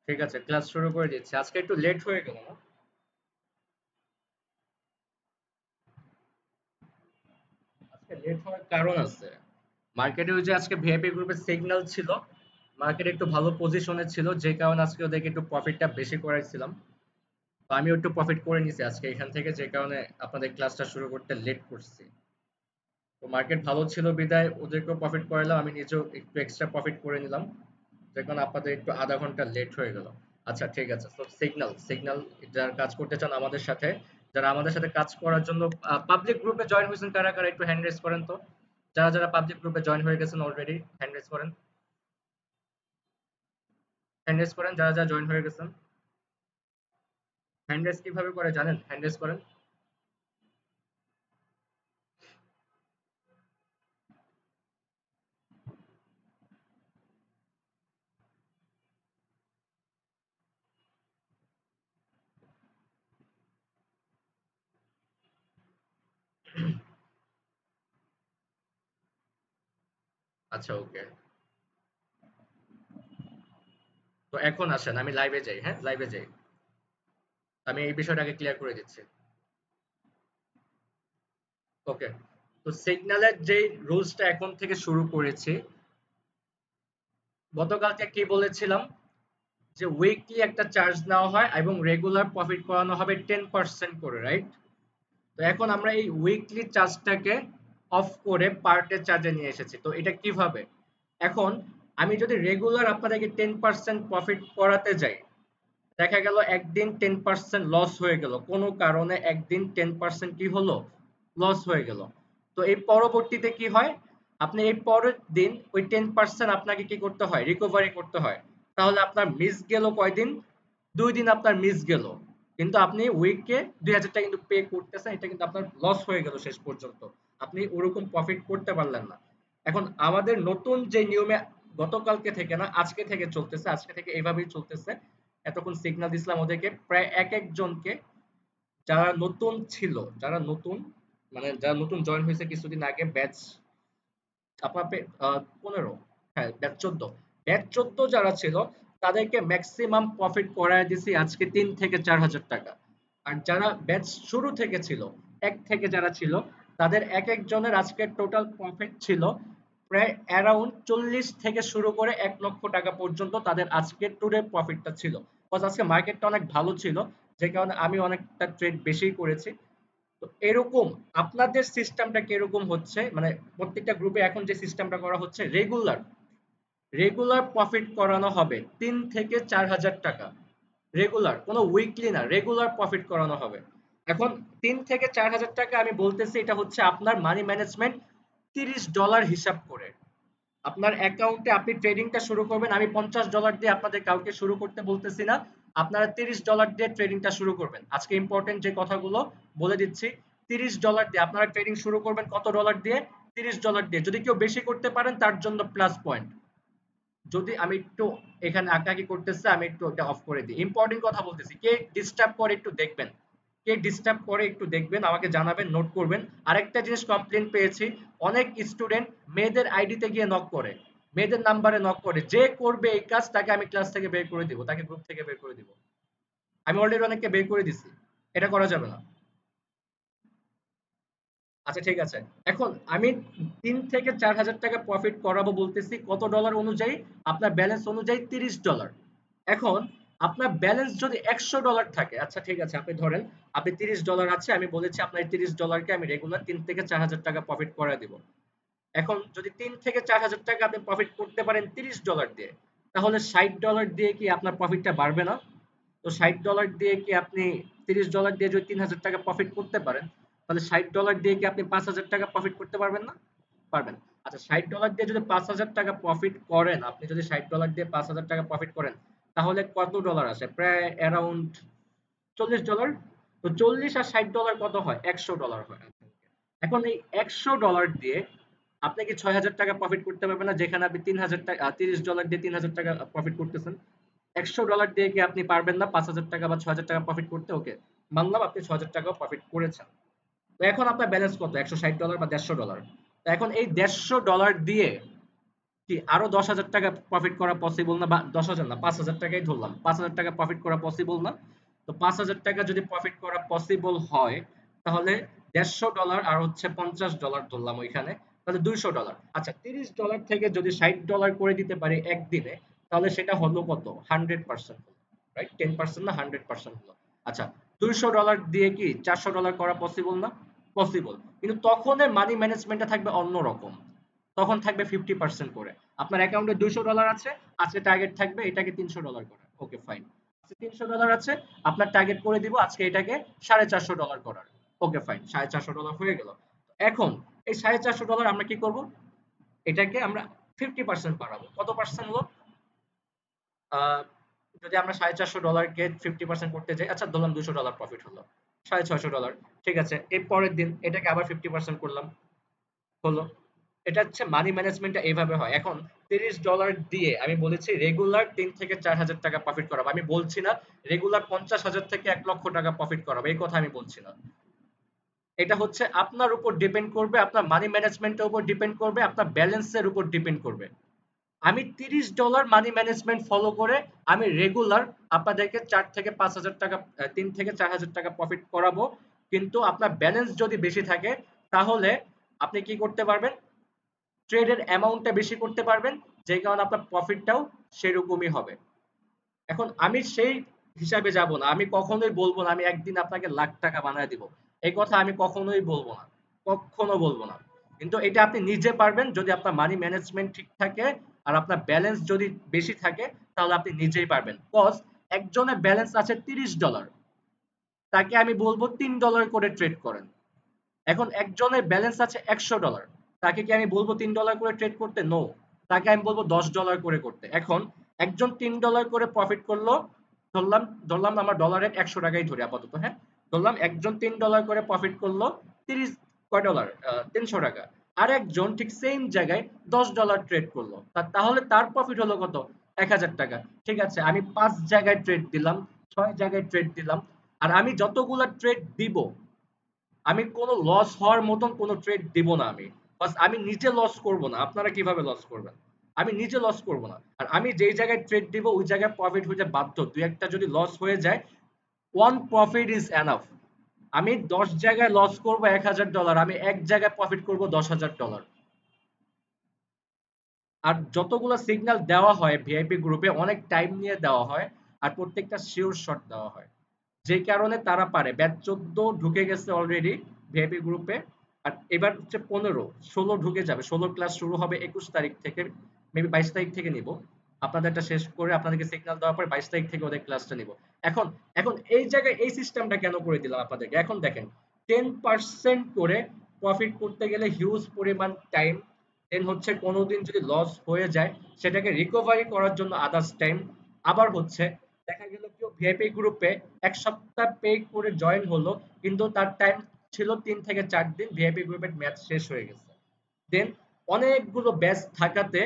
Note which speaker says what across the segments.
Speaker 1: ঠিক আছে, ক্লাস শুরু করে দিচ্ছি। আজকে একটু লেট হয়ে গেল না? আজকে লেট হওয়ার কারণ আছে। মার্কেটে ওই যে আজকে ভিআইপি গ্রুপের সিগন্যাল ছিল, মার্কেট একটু ভালো পজিশনে ছিল, যে কারণে আজকে ওদেরকে একটু প্রফিটটা বেশি করাইছিলাম। তো আমিও একটু প্রফিট করে নিছি আজকে এখান থেকে, যে কারণে আপনাদের ক্লাসটা শুরু করতে লেট করছি। তো মার্কেট ভালো ছিল বিদায় ওদেরকেও প্রফিট করালাম, আমি নিজেও একটু এক্সট্রা প্রফিট করে নিলাম, যে কারণে আপনাদের একটু আধা ঘন্টা লেট হয়ে গেল। আচ্ছা ঠিক আছে, তো সিগন্যাল সিগন্যাল যারা কাজ করতে চান আমাদের সাথে, যারা আমাদের সাথে কাজ করার জন্য পাবলিক গ্রুপে জয়েন হয়েছেন, কারা কারা একটু হ্যান্ড রেজ করেন তো। যারা যারা পাবলিক গ্রুপে জয়েন হয়ে গেছেন অলরেডি, হ্যান্ড রেজ করেন। হ্যান্ড রেজ করেন যারা যারা জয়েন হয়ে গেছেন। হ্যান্ড রেজ কিভাবে করে জানেন? হ্যান্ড রেজ করেন। আচ্ছা ওকে। তো এখন আসেন, আমি লাইভে যাই, হ্যাঁ লাইভে যাই। আমি এই বিষয়টাকে ক্লিয়ার করে দিচ্ছি। ওকে। তো সিগন্যালের যে রুলসটা এখন থেকে শুরু করেছি, গতকালকে কি বলেছিলাম, যে উইকলি একটা চার্জ নেওয়া হয় এবং রেগুলার প্রফিট করানো হবে 10% করে, রাইট? তো এখন আমরা এই উইকলি চার্জটাকে অফ করে পার ডে চার্জে নিয়ে এসেছি। তো এটা কিভাবে? এখন আমি যদি রেগুলার আপনাদেরকে 10% প্রফিট করাতে যাই, দেখা গেল একদিন 10% লস হয়ে গেল, কোনো কারণে একদিন 10% কি হলো, লস হয়ে গেল। তো এই পরবর্তীতে কি হয়, আপনি এই পরের দিন ওই 10% আপনাকে কি করতে হয়, রিকভারি করতে হয়। তাহলে আপনার মিস গেল কয়দিন, 2 দিন আপনার মিস গেল, কিন্তু আপনি উইকে 2000 টাকা কিন্তু পে করতেছেন, এটা কিন্তু আপনার লস হয়ে গেল শেষ পর্যন্ত, আপনি ওরকম প্রফিট করতে পারলেন না। এখন আমাদের নতুন যে নিয়মে গতকালকে থেকে না, আজকে থেকে চলতেছে, আজকে থেকে এইভাবেই চলতেছে। এতক্ষণ সিগন্যাল দিছিলাম ওদেরকে, প্রায় এক একজনকে, যারা নতুন ছিল, যারা নতুন, মানে যারা নতুন জয়েন হয়েছে কিছুদিন আগে, ব্যাচ আপনার 15, হ্যাঁ ব্যাচ 14, ব্যাচ 14 যারা ছিল, তাদেরকে ম্যাক্সিমাম প্রফিট করায় দিছি আজকে 3 থেকে 4 হাজার টাকা। আর যারা ব্যাচ শুরু থেকে ছিল, এক থেকে যারা ছিল, তাদের এক একজনের আজকে টোটাল প্রফিট ছিল প্রায় অ্যারাউন্ড 40 থেকে শুরু করে 1 লক্ষ টাকা পর্যন্ত তাদের আজকে টুডে প্রফিটটা ছিল। বিকজ আজকে মার্কেটটা অনেক ভালো ছিল, যে কারণে আমি অনেকটা ট্রেড বেশি করেছি। তো এরকম আপনাদের সিস্টেমটা কিরকম হচ্ছে, মানে প্রত্যেকটা গ্রুপে এখন যে সিস্টেমটা করা হচ্ছে, রেগুলার রেগুলার প্রফিট করানো হবে 3 থেকে 4 হাজার টাকা। রেগুলার, কোনো উইকলি না, রেগুলার প্রফিট করানো হবে। এখন 3 থেকে 4 হাজার টাকা আমি বলতেছি, এটা হচ্ছে আপনার মানি ম্যানেজমেন্ট $30 হিসাব করে। আপনার অ্যাকাউন্টে আপনি ট্রেডিংটা শুরু করবেন, আমি $50 দিয়ে আপনাদের কাউকে শুরু করতে বলতেছি না, আপনারা $30 দিয়ে ট্রেডিংটা শুরু করবেন। আজকে ইম্পর্টেন্ট যে কথাগুলো বলে দিচ্ছি, $30 দিয়ে আপনারা ট্রেডিং শুরু করবেন। কত ডলার দিয়ে? $30 দিয়ে। যদি কেউ বেশি করতে পারেন তার জন্য প্লাস পয়েন্ট। যদি আমি একটু এখানে আঁকাআঁকি করতেছে, আমি একটু ওটা অফ করে দিই। ইম্পর্টেন্ট কথা বলতেছি, কে ডিস্টার্ব করে একটু দেখবেন, কে ডিস্টার্ব করে একটু দেখবেন, আমাকে জানাবেন, নোট করবেন। আরেকটা জিনিস কমপ্লেন পেয়েছি, অনেক স্টুডেন্ট মেয়েদের আইডিতে গিয়ে নক করে, মেয়েদের নাম্বারে নক করে, যে করবে এই কাজ তাকে আমি ক্লাস থেকে বের করে দিব, তাকে গ্রুপ থেকে বের করে দিব। আমি অলরেডি অনেককে বের করে দিছি, এটা করা যাবে না। আচ্ছা ঠিক আছে। এখন আমি 3 থেকে 4 হাজার টাকা প্রফিট করাবো বলতেছি, কত ডলার অনুযায়ী? আপনার ব্যালেন্স অনুযায়ী $30। এখন আপনার ব্যালেন্স যদি $100 থাকে, আচ্ছা ঠিক আছে, আপনি ধরেন আপনি $30 আছে, আমি বলেছি আপনার এই $30 কে আমি রেগুলার 3 থেকে 4 হাজার টাকা প্রফিট করায় দিব। এখন যদি 3 থেকে 4 হাজার টাকা আপনি প্রফিট করতে পারেন $30 দিয়ে, তাহলে $60 দিয়ে কি আপনার প্রফিটটা বাড়বে না? তো $60 দিয়ে কি আপনি, $30 দিয়ে যদি 3 হাজার টাকা প্রফিট করতে পারেন, তাহলে $60 দিয়ে কি আপনি 5 হাজার টাকা প্রফিট করতে পারবেন না? পারবেন। আচ্ছা, $60 দিয়ে যদি 5 হাজার টাকা প্রফিট করেন, আপনি যদি $60 দিয়ে 5 হাজার টাকা প্রফিট করেন, তাহলে কত ডলার আসে? প্রায় অ্যারাউন্ড $40। তো 40 আর $60 কত হয়? $100 হয়। এখন এই $100 দিয়ে আপনি কি 6 হাজার টাকা প্রফিট করতে পারবেন না, যেখানে আপনি 3 হাজার টাকা, $30 দিয়ে 3 হাজার টাকা প্রফিট করতেছেন? $100 দিয়ে কি আপনি পারবেন না 5 হাজার টাকা বা 6 হাজার টাকা প্রফিট করতে? ওকে, মানলাম আপনি 6 হাজার টাকা প্রফিট করেছেন। তো এখন আপনার ব্যালেন্স কত? $160 বা $150। তো এখন এই $150 দিয়ে কি আরো 10,000 টাকা প্রফিট করা পসিবল না? বা 10,000 না, 5,000 টাকাই ধরলাম, 5,000 টাকা প্রফিট করা পসিবল না? তো 5,000 টাকা যদি প্রফিট করা পসিবল হয়, তাহলে $150 আর হচ্ছে $50 ধরলাম ওইখানে, তাহলে $200। আচ্ছা, $30 থেকে যদি $60 করে দিতে পারি একদিনে, তাহলে সেটা হলো কত? 100%, রাইট? 10% না 100% হলো। আচ্ছা, $200 দিয়ে কি $400 করা পসিবল না? পসিবল। কিন্তু তখন মানি ম্যানেজমেন্টটা থাকবে অন্যরকম। তখন থাকবে 50% করে। আপনার অ্যাকাউন্টে $200 আছে, আজকে টার্গেট থাকবে এটাকে $300 করার। ওকে, ফাইন। $300 আছে, আপনার টার্গেট করে দিব আজকে এটাকে $450 করার। ওকে, ফাইন। $450 হয়ে গেল। এখন এই $450 আমরা কি করব? এটাকে আমরা 50% বাড়াবো। কত পার্সেন্ট হলো? আহ, যদি আমরা $450 কে 50% করতে যাই, আচ্ছা ধরলাম $200 প্রফিট হলো, $650। ঠিক আছে, এর পরের দিন এটাকে আবার 50% করলাম, হলো। এটা হচ্ছে মানি ম্যানেজমেন্টটা এইভাবে হয়। এখন $30 দিয়ে আমি বলেছি রেগুলার 3 থেকে 4 হাজার টাকা প্রফিট করাবো। আমি বলছি না রেগুলার 50,000 থেকে 1 লক্ষ টাকা প্রফিট করাবো, এই কথা আমি বলছি না। এটা হচ্ছে আপনার উপর ডিপেন্ড করবে, আপনার মানি ম্যানেজমেন্টের উপর ডিপেন্ড করবে, আপনার ব্যালেন্সের উপর ডিপেন্ড করবে। আমি $30 মানি ম্যানেজমেন্ট ফলো করে আমি রেগুলার আপনাদেরকে 4 থেকে 5 হাজার টাকা, 3 থেকে 4 হাজার টাকা প্রফিট করাবো। কিন্তু আপনার ব্যালেন্স যদি বেশি থাকে, তাহলে আপনি কি করতে পারবেন? ট্রেডের অ্যামাউন্টটা বেশি করতে পারবেন, যে কারণে আপনার প্রফিটটাও সেরকমই হবে। এখন আমি সেই হিসাবে যাব না, আমি কখনোই বলবো না আমি একদিন আপনাকে লাখ টাকা বানায় দিব। এই কথা আমি কখনোই বলবো না, কখনো বলবো না। কিন্তু এটা আপনি নিজে পারবেন যদি আপনার মানি ম্যানেজমেন্ট ঠিক থাকে আর আপনার ব্যালেন্স যদি বেশি থাকে, তাহলে আপনি নিজেই পারবেন। কজ একজনের ব্যালেন্স আছে $30, তাকে আমি বলবো $3 করে ট্রেড করেন। এখন একজনের ব্যালেন্স আছে $100, তাকে কি আমি বলবো $3 করে ট্রেড করতে? নো, তাকে আমি বলবো $10 করে করতে। এখন একজন $3 করে প্রফিট করলো, ধরলাম ধরলাম আমার ডলারের 100 টাকাই ধরি আপাতত, হ্যাঁ, ধরলাম একজন $3 করে প্রফিট করলো, 30 কয় ডলার, 300 টাকা। আর একজন ঠিক সেম জায়গায় $10 ট্রেড করলো, তাহলে তার প্রফিট হলো কত? 1,000 টাকা। ঠিক আছে, আমি 5 জায়গায় ট্রেড দিলাম, 6 জায়গায় ট্রেড দিলাম, আর আমি যতগুলা ট্রেড দিব, আমি কোনো লস হওয়ার মতন কোনো ট্রেড দিব না। আমি বাস আমি নিজে লস করব না। আপনারা কিভাবে লস করবেন? আমি নিজে লস করব না। আর আমি যেই জায়গায় ট্রেড দিব ওই জায়গায় প্রফিট হইতে বাধ্য। দুই একটা যদি লস হয়ে যায়, ওয়ান প্রফিট ইজ এনাফ। আমি 10 জায়গায় লস করব $1,000, আমি এক জায়গায় প্রফিট করব $10,000। আর যতগুলো সিগন্যাল দেওয়া হয় ভিআইপি গ্রুপে অনেক টাইম নিয়ে দেওয়া হয়, আর প্রত্যেকটা শিওর শট দেওয়া হয়, যে কারণে তারা পারে। ব্যাচ 14 ঢুকে গেছে অলরেডি ভিআইপি গ্রুপে, আর এবার হচ্ছে 15 16 ঢুকে যাবে। 16 ক্লাস শুরু হবে 21 তারিখ থেকে, মেবি 22 তারিখ থেকে নিব। আপনাদেরটা শেষ করে আপনাদেরকে সিগন্যাল দেওয়ার পরে 22 তারিখ থেকে ওদের ক্লাসটা নিব। এখন এখন এই জায়গায় এই সিস্টেমটা কেন করে দিলাম আপনাদেরকে? এখন দেখেন, 10% করে প্রফিট করতে গেলে হিউজ পরিমাণ টাইম, দেন হচ্ছে কোনোদিন যদি লস হয়ে যায় সেটাকে রিকভারি করার জন্য আদার্স টাইম। আবার হচ্ছে দেখা গেল কেউ ভিআইপি গ্রুপে 1 সপ্তাহ পে করে জয়েন হলো, কিন্তু তার টাইম ছিল 3 থেকে 4 দিন, ভিআইপি গ্রুপের ম্যাচ শেষ হয়ে গেছে। দেন অনেকগুলো ব্যাচ থাকাতে,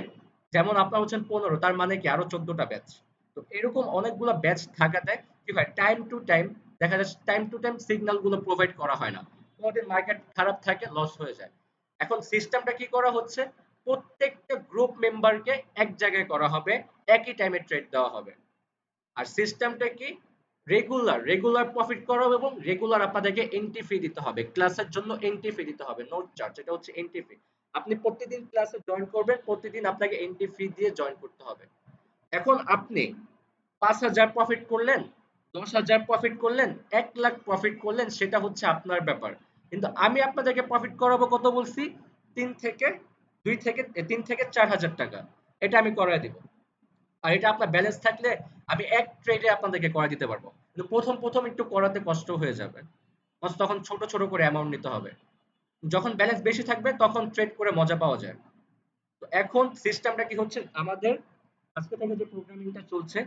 Speaker 1: যেমন আপনার হচ্ছেন 15, তার মানে কি আরো 14টা ব্যাচ। তো এরকম অনেকগুলো ব্যাচ থাকাতে কি হয়, টাইম টু টাইম দেখা যাচ্ছে টাইম টু টাইম সিগন্যাল গুলো প্রোভাইড করা হয় না। কোনোদিন মার্কেট খারাপ থাকে, লস হয়ে যায়। এখন সিস্টেমটা কি করা হচ্ছে, প্রত্যেকটা গ্রুপ মেম্বারকে এক জায়গায় করা হবে, একই টাইমে ট্রেড দেওয়া হবে। আর সিস্টেমটা কি, রেগুলার রেগুলার প্রফিট করাবো এবং রেগুলার আপনাদেরকে এন্ট্রি ফি দিতে হবে। ক্লাসের জন্য এন্ট্রি ফি দিতে হবে, নোট চার্জ, এটা হচ্ছে এন্ট্রি ফি। আপনি প্রতিদিন ক্লাসে জয়েন করবেন, প্রতিদিন আপনাকে এন্ট্রি ফি দিয়ে জয়েন করতে হবে। এখন আপনি 5,000 প্রফিট করলেন, 10,000 প্রফিট করলেন, 1 লাখ প্রফিট করলেন, সেটা হচ্ছে আপনার ব্যাপার। কিন্তু আমি আপনাদেরকে প্রফিট করাবো কত বলছি? 3 থেকে 4 হাজার টাকা। এটা আমি করাই দিব। আর এটা আপনার ব্যালেন্স থাকলে আমি এক ট্রেডে আপনাদেরকে করা দিতে পারবো। কিন্তু প্রথম প্রথম একটু করাতে কষ্ট হয়ে যাবে, তখন ছোট ছোট করে অ্যামাউন্ট নিতে হবে। যখন ব্যালেন্স বেশি থাকবে তখন ট্রেড করে মজা পাওয়া যায়। তো এখন সিস্টেমটা কি হচ্ছে, আমাদের আজকে থেকে যে প্রোগ্রামিংটা চলছে,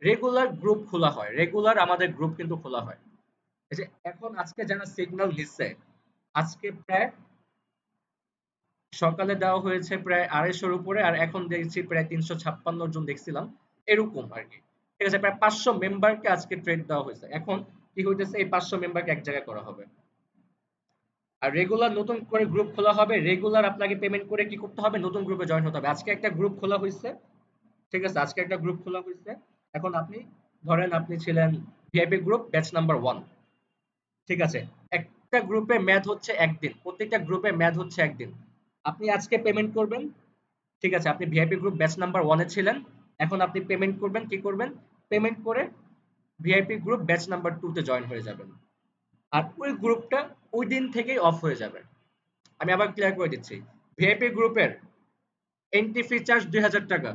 Speaker 1: রেগুলার গ্রুপ খোলা হয়, রেগুলার আমাদের গ্রুপ কিন্তু খোলা হয়। এই যে এখন আজকে যারা সিগন্যাল নিচ্ছে, আজকে প্রায় সকালে দেওয়া হয়েছে প্রায় 250-র উপরে, আর এখন দেখছি প্রায় 356 জন দেখছিলাম, এরকম আর কি। ঠিক আছে, প্রায় 500 মেম্বারকে আজকে ট্রেড দেওয়া হয়েছে। এখন কি হইতেছে, এই 500 মেম্বারকে এক জায়গায় করা হবে। আর রেগুলার নতুন করে গ্রুপ খোলা হবে, রেগুলার আপনাকে পেমেন্ট করে কি করতে হবে, নতুন গ্রুপে জয়েন হতে হবে। আজকে একটা গ্রুপ খোলা হয়েছে, ঠিক আছে, আজকে একটা গ্রুপ খোলা হয়েছে। এখন আপনি ধরেন আপনি ছিলেন ভিআইপি গ্রুপ ব্যাচ নাম্বার 1, ঠিক আছে, একটা গ্রুপে মেয়াদ হচ্ছে একদিন, প্রত্যেকটা গ্রুপে মেয়াদ হচ্ছে একদিন। আপনি আজকে পেমেন্ট করবেন, ঠিক আছে, আপনি ভিআইপি গ্রুপ ব্যাচ নাম্বার 1 এ ছিলেন, এখন আপনি পেমেন্ট করবেন, কি করবেন, পেমেন্ট করে ভিআইপি গ্রুপ ব্যাচ নাম্বার 2 তে জয়েন হয়ে যাবেন। আর ওই গ্রুপটা ওই দিন থেকেই অফ হয়ে যাবে। আমি আবার ক্লিয়ার করে দিচ্ছি, ভিআইপি গ্রুপের এন্ট্রি ফি চার্জ 2000 টাকা,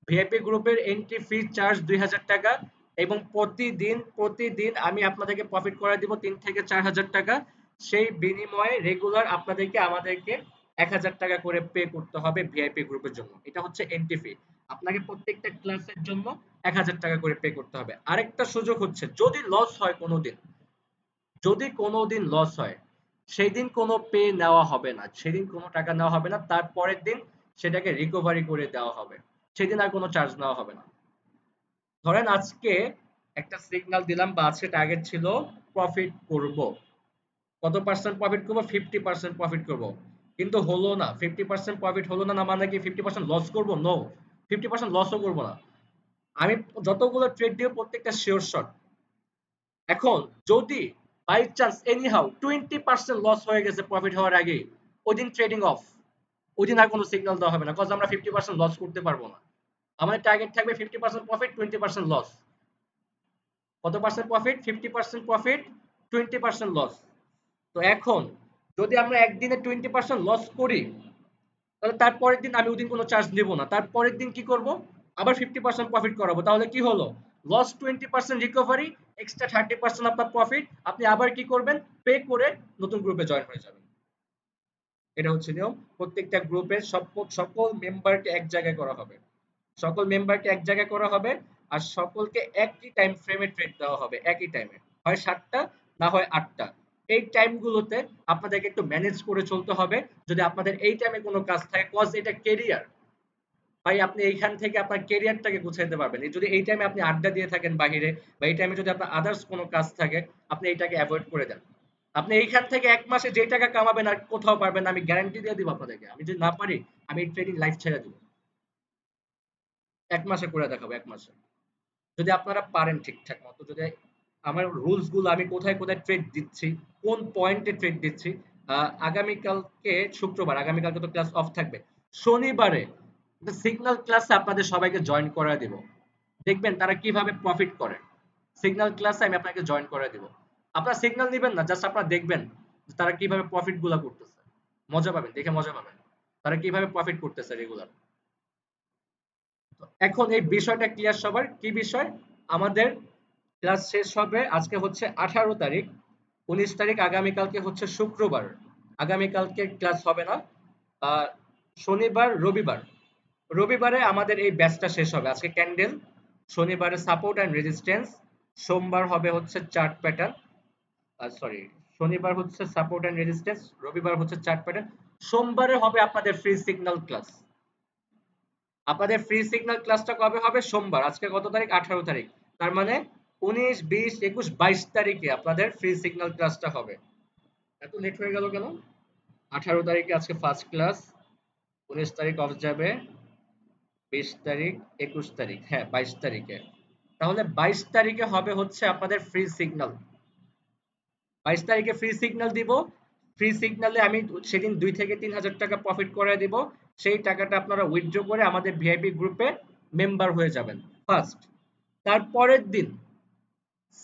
Speaker 1: ভিআইপি গ্রুপের এন্ট্রি ফি চার্জ 2000 টাকা, এবং প্রতিদিন আমি আপনাদেরকে প্রফিট করে দিব 3 থেকে 4000 টাকা। সেই বিনিময়ে রেগুলার আপনাদেরকে আমাদেরকে 1000 টাকা করে পে করতে হবে ভিআইপি গ্রুপের জন্য। এটা হচ্ছে এন্ট্রি ফি। আপনাকে প্রত্যেকটা ক্লাসের জন্য 1000 টাকা করে পে করতে হবে। আরেকটা সুযোগ হচ্ছে, যদি লস হয় কোনোদিন, যদি কোনোদিন লস হয়, সেই দিন কোনো পে নেওয়া হবে না, সেদিন কোনো টাকা নেওয়া হবে না, তার পরের দিন সেটাকে রিকভারি করে দেওয়া হবে, সেদিন আর কোনো চার্জ নেওয়া হবে না। ধরেন আজকে একটা সিগন্যাল দিলাম বা আজকে টার্গেট ছিল প্রফিট করব, কত পার্সেন্ট প্রফিট করব, 50% প্রফিট করব, কিন্তু হলো না, 50% প্রফিট হলো না, না মানে কি 50% লস করব, নো, 50% লসও করব না। আমি যতগুলো ট্রেড দিব প্রত্যেকটা শিওর শট। এখন যদি by chance anyhow 20% loss হয়ে গেছে প্রফিট হওয়ার আগে, ওই দিন ট্রেডিং অফ, ওই দিন আর কোনো সিগন্যাল দেওয়া হবে না, কজ আমরা 50% লস করতে পারবো না। আমাদের টার্গেট থাকবে 50% প্রফিট, 20% লস। কত পার্সেন্ট প্রফিট, 50% প্রফিট, 20% লস। তো এখন যদি আমরা একদিনে 20% লস করি, তাহলে তারপরের দিন আমি ওদিন কোনো চার্জ নেব না, তারপরের দিন কি করব, আবার 50% প্রফিট করাবো, তাহলে কি হলো, লস 20% রিকভারি, এক্সট্রা 30% আপনার প্রফিট, আপনি আবার কি করবেন, পে করে নতুন গ্রুপে জয়েন হয়ে যাবেন। এটা হচ্ছে নিয়ম। প্রত্যেকটা গ্রুপের সকল মেম্বারকে এক জায়গায় করা হবে, সকল মেম্বারকে এক জায়গায় করা হবে, আর সকলকে একই টাইম ফ্রেমে ট্রেড দেওয়া হবে, একই টাইমে, হয় 7টা না হয় 8টা। এই টাইমগুলোতে আপনাদেরকে একটু ম্যানেজ করে চলতে হবে। যদি আপনাদের এই টাইমে কোনো কাজ থাকে, কজ এটা কেরিয়ার, ভাই আপনি এইখান থেকে আপনার কেরিয়ারটাকে গুছাইতে পারবেন। যদি এই টাইমে আপনি আড্ডা দিয়ে থাকেন বাহিরে, বা এই টাইমে যদি আপনার আদার্স কোনো কাজ থাকে, আপনি এইটাকে অ্যাভয়েড করে দেন। আপনি এইখান থেকে 1 মাসে যে টাকা কামাবেন আর কোথাও পারবেন না, আমি গ্যারান্টি দিয়ে দিব আপনাদেরকে। আমি যদি না পারি, আমি এই ট্রেডিং লাইফ ছেড়ে দিব। 1 মাসে করে দেখাবো, 1 মাসে। যদি আপনারা পারেন ঠিকঠাক মতো, যদি আমার রুলস গুলো, আমি কোথায় কোথায় ট্রেড দিচ্ছি, কোন পয়েন্টে ট্রেড দিচ্ছি। আগামীকালকে শুক্রবার, আগামীকালকে তো ক্লাস অফ থাকবে, শনিবারে সিগন্যাল ক্লাসে আপনাদের সবাইকে জয়েন করা দিব। দেখবেন তারা কিভাবে প্রফিট করে, সিগন্যাল ক্লাসে আমি আপনাকে জয়েন করে দিব। আপনারা সিগন্যাল নিবেন না, জাস্ট আপনারা দেখবেন যে তারা কিভাবে প্রফিট গুলা করতেছে, মজা পাবেন, দেখে মজা পাবেন তারা কিভাবে প্রফিট করতেছে রেগুলার। এখন এই বিষয়টা ক্লিয়ার সবার, কি বিষয়, আমাদের ক্লাস শেষ হবে, আজকে হচ্ছে 18 তারিখ, 19 তারিখ, আগামীকালকে হচ্ছে শুক্রবার, আগামীকালকে ক্লাস হবে না। আহ, শনিবার রবিবার, রবিবারে আমাদের এই ব্যাচটা শেষ হবে। আজকে ক্যান্ডেল, শনিবারে সাপোর্ট অ্যান্ড রেজিস্ট্যান্স, সোমবার হবে হচ্ছে চার্ট প্যাটার্ন, সরি, শনিবার হচ্ছে সাপোর্ট অ্যান্ড রেজিস্ট্যান্স, রবিবার হচ্ছে চার্ট প্যাটার্ন, সোমবারে হবে আপনাদের ফ্রি সিগন্যাল ক্লাস। আপনাদের ফ্রি সিগন্যাল ক্লাসটা কবে হবে, সোমবার, আজকে কত তারিখ, 18 তারিখ, তার মানে 19, 20, 21, 22 তারিখে আপনাদের ফ্রি সিগন্যাল ক্লাসটা হবে। এত লেট হয়ে গেল কেন, 18 তারিখে আজকে ফার্স্ট ক্লাস, 19 তারিখ অফ যাবে, 20 তারিখ, 21 তারিখ, হ্যাঁ 22 তারিখে, তাহলে 22 তারিখে হবে হচ্ছে আপনাদের ফ্রি সিগন্যাল। 22 তারিখে ফ্রি সিগন্যাল দিব, ফ্রি সিগন্যালে আমি সেদিন 2 থেকে 3 হাজার টাকা প্রফিট করে দিব। সেই টাকাটা আপনারা উইথড্র করে আমাদের ভিআইপি গ্রুপে মেম্বার হয়ে যাবেন ফার্স্ট। তারপরের দিন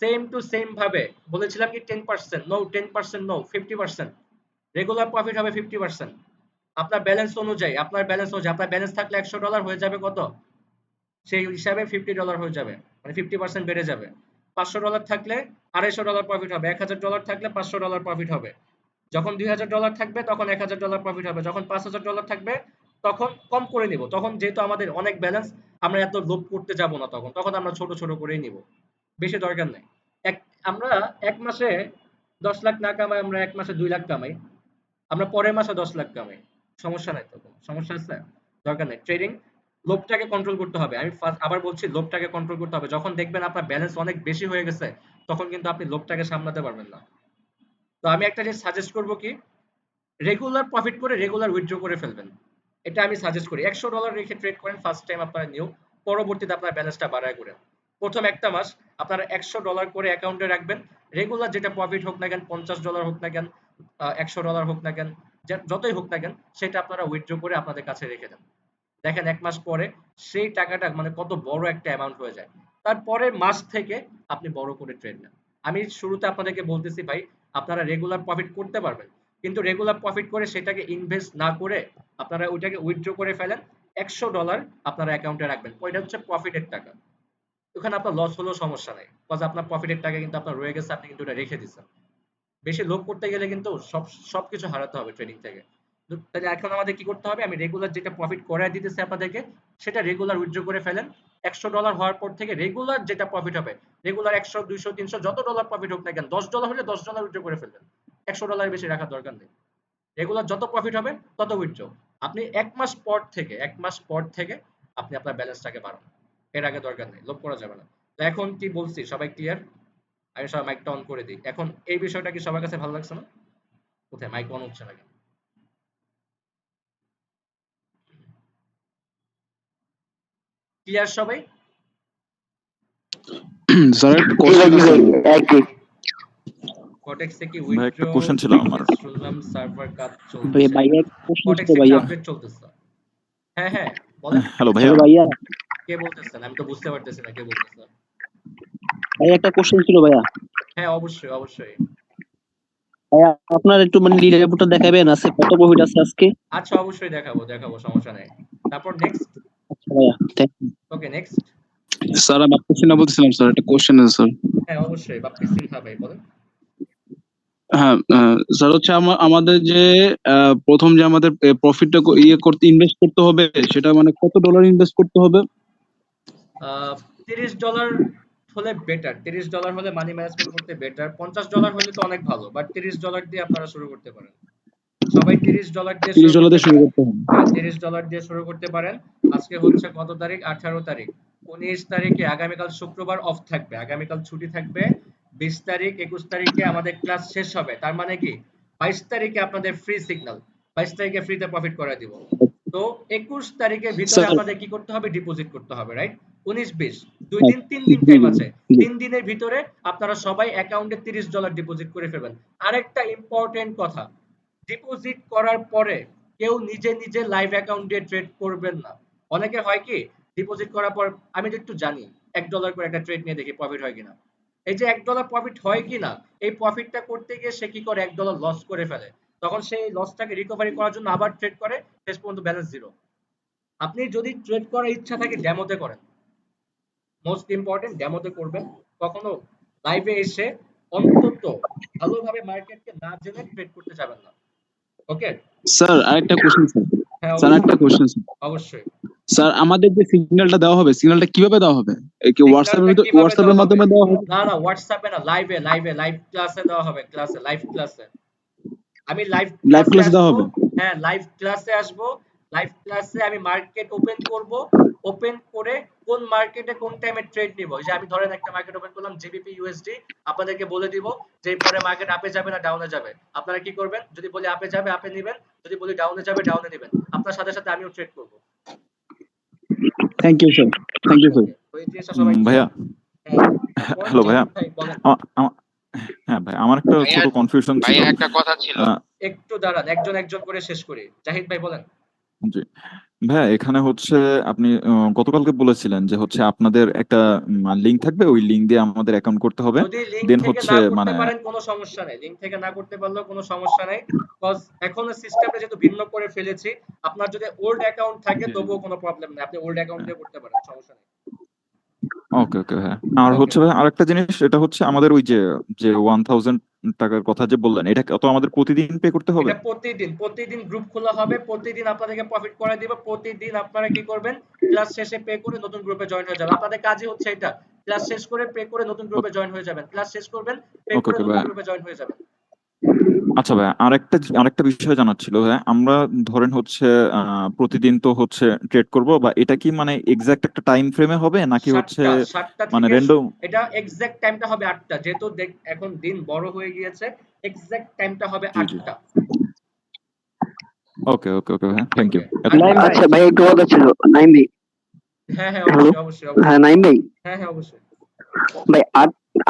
Speaker 1: সেম টু সেম ভাবে বলেছিলাম কি 10%, নো 10%, নো 50%, রেগুলার প্রফিট হবে 50%। আপনার ব্যালেন্স অনুযায়ী, আপনার ব্যালেন্স থাকলে $100 হয়ে যাবে কত, সেই হিসাবে $50 হয়ে যাবে, মানে 50% বেড়ে যাবে। $500 থাকলে $250 প্রফিট হবে, $1000 থাকলে $500 প্রফিট হবে। যখন $2000 থাকবে তখন $1000 প্রফিট হবে, যখন $5000 থাকবে তখন কম করে নিব, তখন যেহেতু আমাদের অনেক ব্যালেন্স, আমরা এত লোভ করতে যাব না, তখন তখন আমরা ছোট ছোট করেই নিব, বেশি দরকার নেই। এক আমরা 1 মাসে 10 লাখ না কামাই, আমরা 1 মাসে 2 লাখ কামাই, আমরা পরের মাসে 10 লাখ কামাই, সমস্যা নাই তো, কোনো সমস্যা আছে, দরকার নেই। ট্রেডিং, লোভটাকে কন্ট্রোল করতে হবে। আমি আবার বলছি, লোভটাকে কন্ট্রোল করতে হবে। যখন দেখবেন আপনার ব্যালেন্স অনেক বেশি হয়ে গেছে, তখন কিন্তু আপনি লোভটাকে সামলাতে পারবেন না। তো আমি একটা জিনিস সাজেস্ট করব কি, রেগুলার প্রফিট করে রেগুলার উইথড্র করে ফেলবেন। এটা আমি সাজেস্ট করি। $100 রেখে ট্রেড করেন ফার্স্ট টাইম আপনারা নিউ, পরবর্তীতে আপনার ব্যালেন্সটা বাড়ায় করেন। প্রথম একটা মাস আপনারা $100 করে অ্যাকাউন্টে রাখবেন। রেগুলার যেটা প্রফিট হোক না কেন, $50 হোক না কেন, $100 হোক না কেন, যতই হোক না কেন, সেটা আপনারা উইথড্র করে আপনাদের কাছে রেখে দেন। দেখেন 1 মাস পরে সেই টাকাটা মানে কত বড় একটা অ্যামাউন্ট হয়ে যায়। তারপরের মাস থেকে আপনি বড় করে ট্রেড নেন। আমি শুরুতে আপনাদেরকে বলতেছি ভাই, আপনারা রেগুলার প্রফিট করতে পারবেন। কিন্তু রেগুলার প্রফিট করে সেটাকে ইনভেস্ট না করে আপনারা ওইটাকে উইথড্র করে ফেলেন। $100 আপনারা অ্যাকাউন্টে রাখবেন। ওইটা হচ্ছে প্রফিটের টাকা। ওখানে আপনার লস হলেও সমস্যা নাই। কজ আপনার প্রফিটের টাকা কিন্তু আপনার রয়ে গেছে, আপনি কিন্তু ওটা রেখে দিচ্ছেন। বেশি লোভ করতে গেলে কিন্তু সবকিছু হারাতে হবে ট্রেডিং থেকে। তাহলে এখন আমাদের কি করতে হবে, আমি রেগুলার যেটা প্রফিট করায় দিতেছি আপনাদেরকে সেটা রেগুলার উইথড্র করে ফেলেন। $100 হওয়ার পর থেকে রেগুলার যেটা প্রফিট হবে, রেগুলার 100 200 300 যত ডলার প্রফিট হোক না কেন, $10 হলে $10 উইথড্র করে ফেলবেন। $100 বেশি রাখার দরকার নেই। রেগুলার যত প্রফিট হবে তত উইথড্র। আপনি এক মাস পর থেকে আপনি আপনার ব্যালেন্সটাকে বাড়ান। এর আগে দরকার নেই, লোভ করা যাবে না। তো এখন কি বলছি সবাই ক্লিয়ার? আমি সবাই মাইকটা অন করে দিই। এখন এই বিষয়টা কি সবার কাছে ভালো লাগছে না? কোথায় মাইক অন হচ্ছে না কেন? ক্লিয়ার সবাই?
Speaker 2: স্যার একটা কোশ্চেন আছে।
Speaker 1: কটেক্সে কি
Speaker 3: ভাই
Speaker 1: উইথড্র
Speaker 3: একটা কোশ্চেন ছিল আমার।
Speaker 1: শুনলাম সার্ভার কাজ চলছে।
Speaker 4: ভাইয়া কোশ্চেন ছিল
Speaker 1: কটেক্সে কি
Speaker 4: ভাইয়া।
Speaker 1: আপডেট চলতেছে? হ্যাঁ হ্যাঁ বলেন।
Speaker 3: হ্যালো ভাইয়া।
Speaker 4: হ্যালো ভাইয়া,
Speaker 1: কে বলতেছেন? আমি তো বুঝতে পারতেছি না কে বলতেছেন।
Speaker 4: ভাইয়া একটা কোশ্চেন ছিল ভাইয়া।
Speaker 1: হ্যাঁ অবশ্যই অবশ্যই।
Speaker 4: ভাইয়া আপনার একটু মানে লিডার রিপোর্টটা দেখাবেন আছে কত প্রফিট আছে আজকে?
Speaker 1: আচ্ছা অবশ্যই দেখাবো সমস্যা নাই। তারপর নেক্সট।
Speaker 4: আচ্ছা ভাইয়া, thank you.
Speaker 1: Okay next.
Speaker 2: Sir আমি কোশ্চেন বলতেছিলাম স্যার, একটা কোশ্চেন আছে স্যার।
Speaker 1: হ্যাঁ অবশ্যই বাপ্পি সিনহা ভাই বলেন।
Speaker 2: হ্যাঁ স্যার হচ্ছে আমাদের যে প্রথম যে আমাদের প্রফিটটা করতে ইনভেস্ট করতে হবে, সেটা মানে কত ডলার ইনভেস্ট করতে হবে?
Speaker 1: $30 হলে বেটার। $30 হলে মানি ম্যানেজমেন্ট করতে বেটার। $50 হলে তো অনেক ভালো, বাট $30 দিয়ে আপনারা শুরু করতে পারেন। সবাই $30 দিয়ে শুরু
Speaker 2: $30
Speaker 1: করতে
Speaker 2: দিয়ে শুরু
Speaker 1: পারেন।
Speaker 2: করতে হবে।
Speaker 1: হ্যাঁ $30 দিয়ে শুরু করতে পারেন। আজকে হচ্ছে কত তারিখ? 18 তারিখ। 19 তারিখে আগামীকাল শুক্রবার অফ থাকবে, আগামীকাল ছুটি থাকবে। 20 তারিখ 21 তারিখে আমাদের ক্লাস শেষ হবে। তার মানে কি 22 তারিখে আপনাদের ফ্রি সিগন্যাল, 22 তারিখে ফ্রিতে প্রফিট করে দিব। তো 21 তারিখের ভিতরে
Speaker 2: স্যার
Speaker 1: আপনাদের কি করতে হবে, ডিপোজিট করতে হবে, রাইট? 19 20 দুই
Speaker 2: হ্যাঁ,
Speaker 1: দিন 3 দিন
Speaker 2: জি,
Speaker 1: টাইম
Speaker 2: জি,
Speaker 1: আছে।
Speaker 2: জি।
Speaker 1: 3 দিনের ভিতরে আপনারা সবাই অ্যাকাউন্টে $30 ডিপোজিট করে ফেলবেন। আরেকটা ইম্পর্টেন্ট কথা, ডিপোজিট করার পরে কেউ নিজে নিজে লাইভ অ্যাকাউন্ট দিয়ে ট্রেড করবেন না। অনেকে হয় কি, ডিপোজিট করার পর আমি তো একটু জানি $1 করে একটা ট্রেড নিয়ে দেখি প্রফিট হয় কিনা। এই যে $1 প্রফিট হয় কিনা, এই প্রফিটটা করতে গিয়ে সে কি করে $1 লস করে ফেলে। তখন সেই লসটাকে রিকভারি করার জন্য আবার ট্রেড করে, শেষ পর্যন্ত ব্যালেন্স জিরো। আপনি যদি ট্রেড করার ইচ্ছা থাকে ডেমোতে করেন। মোস্ট ইম্পর্টেন্ট ডেমোতে করবেন। কখনো লাইভে এসে অন্তত ভালোভাবে মার্কেটকে না জেনে ট্রেড করতে যাবেন না। ওকে?
Speaker 2: স্যার আরেকটা কোশ্চেন স্যার।
Speaker 1: হ্যাঁ
Speaker 2: স্যার
Speaker 1: অবশ্যই
Speaker 2: একটা কোশ্চেন স্যার।
Speaker 1: অবশ্যই।
Speaker 2: স্যার আমাদের যে সিগন্যালটা দেওয়া হবে, সিগন্যালটা কিভাবে দেওয়া হবে? কি
Speaker 1: সিগন্যালটা কিভাবে
Speaker 2: হোয়াটসঅ্যাপের
Speaker 1: দেওয়া হবে?
Speaker 2: মাধ্যমে দেওয়া হবে?
Speaker 1: না না হোয়াটসঅ্যাপে না, লাইভ ক্লাসে দেওয়া হবে। লাইভ ক্লাসে আমি লাইভ
Speaker 2: লাইভ
Speaker 1: ক্লাসে
Speaker 2: ক্লাসে দেওয়া
Speaker 1: আসবো।
Speaker 2: হবে?
Speaker 1: হ্যাঁ লাইভ ক্লাসে আসবো। লাইভ ক্লাসে আমি মার্কেট ওপেন করব। ওপেন করে কোন মার্কেটে কোন টাইমে ট্রেড নিব, যে আমি ধরেন একটা মার্কেট ওপেন করলাম জিবিপি ইউএসডি, আপনাদেরকে বলে দিব যে পরে মার্কেট আপে যাবে না ডাউনে যাবে। আপনারা কি করবেন, যদি বলি আপে যাবে আপে নেবেন, যদি বলি ডাউনে যাবে ডাউনে নেবেন। আপনার সাথে সাথে আমিও ট্রেড করব।
Speaker 2: Thank you sir, thank you sir.
Speaker 1: Okay তো এই জিনিসটা সবাই
Speaker 3: ভাইয়া।
Speaker 1: হ্যাঁ
Speaker 3: হ্যালো ভাইয়া।
Speaker 1: ভাই বলেন।
Speaker 3: হ্যাঁ ভাই, আমার একটা ছোট কনফিউশন ছিল।
Speaker 5: ভাইয়া একটা কথা ছিল।
Speaker 1: একটু দাঁড়ান, একজন একজন করে শেষ করি। জাহিদ ভাই বলেন।
Speaker 3: জি ভাইয়া, এখানে হচ্ছে আপনি গতকালকে বলেছিলেন যে হচ্ছে আপনাদের একটা লিংক থাকবে, ওই লিংক দিয়ে আমাদের অ্যাকাউন্ট করতে হবে।
Speaker 1: যদি লিংক
Speaker 3: দেন
Speaker 1: থেকে
Speaker 3: হচ্ছে
Speaker 1: না করতে
Speaker 3: মানে
Speaker 1: পারেন কোনো সমস্যা নেই, লিংক থেকে না করতে পারলেও কোনো সমস্যা নেই। কজ এখন সিস্টেমটা যেহেতু ভিন্ন করে ফেলেছি, আপনার যদি ওল্ড অ্যাকাউন্ট থাকে
Speaker 3: জি, জি,
Speaker 1: তবুও কোনো প্রবলেম নেই, আপনি ওল্ড অ্যাকাউন্ট দিয়ে করতে পারেন, সমস্যা নেই।
Speaker 3: ওকে ওকে হ্যাঁ। আর
Speaker 1: ওকে
Speaker 3: হচ্ছে ভাই আরেকটা জিনিস, এটা হচ্ছে আমাদের ওই যে যে 1000 টাকার কথা যে বললেন, এটা তো আমাদের প্রতিদিন পে করতে হবে?
Speaker 1: এটা প্রতিদিন গ্রুপ খোলা হবে, প্রতিদিন আপনাদেরকে প্রফিট করে দিব। প্রতিদিন আপনারা কি করবেন, ক্লাস শেষে পে করে নতুন গ্রুপে জয়েন হয়ে যাবেন। আপনাদের কাজই হচ্ছে এটা, ক্লাস শেষ করে পে করে নতুন গ্রুপে জয়েন হয়ে যাবেন। ক্লাস শেষ করবেন, পে
Speaker 3: ওকে
Speaker 1: করে
Speaker 3: ওকে
Speaker 1: নতুন
Speaker 3: ভাই।
Speaker 1: গ্রুপে জয়েন হয়ে যাবেন।
Speaker 3: আচ্ছা ভাই, আরেকটা বিষয় জানার ছিল ভাই। আমরা ধরেন হচ্ছে প্রতিদিন তো হচ্ছে ট্রেড করব, বা এটা কি মানে এক্সাক্ট একটা টাইম ফ্রেমে হবে নাকি হচ্ছে
Speaker 1: 7টা
Speaker 3: মানে
Speaker 1: থেকে
Speaker 3: র্যান্ডম?
Speaker 1: এটা এক্সাক্ট টাইমটা হবে 8টা, যেহেতু এখন দিন বড় হয়ে গিয়েছে, এক্সাক্ট টাইমটা হবে
Speaker 3: জি জি,
Speaker 1: 8টা।
Speaker 3: ওকে ওকে ওকে ভাই, থ্যাংক ইউ,
Speaker 1: ওকে,
Speaker 3: এতটুকু।
Speaker 4: আচ্ছা ভাই, একটু কথা ছিল। নাইম ভাই,
Speaker 1: হ্যাঁ হ্যাঁ,
Speaker 4: হ্যালো।
Speaker 1: অবশ্যই অবশ্যই
Speaker 4: হ্যাঁ
Speaker 1: অবশ্যই।
Speaker 4: নাইম ভাই,
Speaker 1: হ্যাঁ হ্যাঁ, অবশ্যই।
Speaker 4: ভাই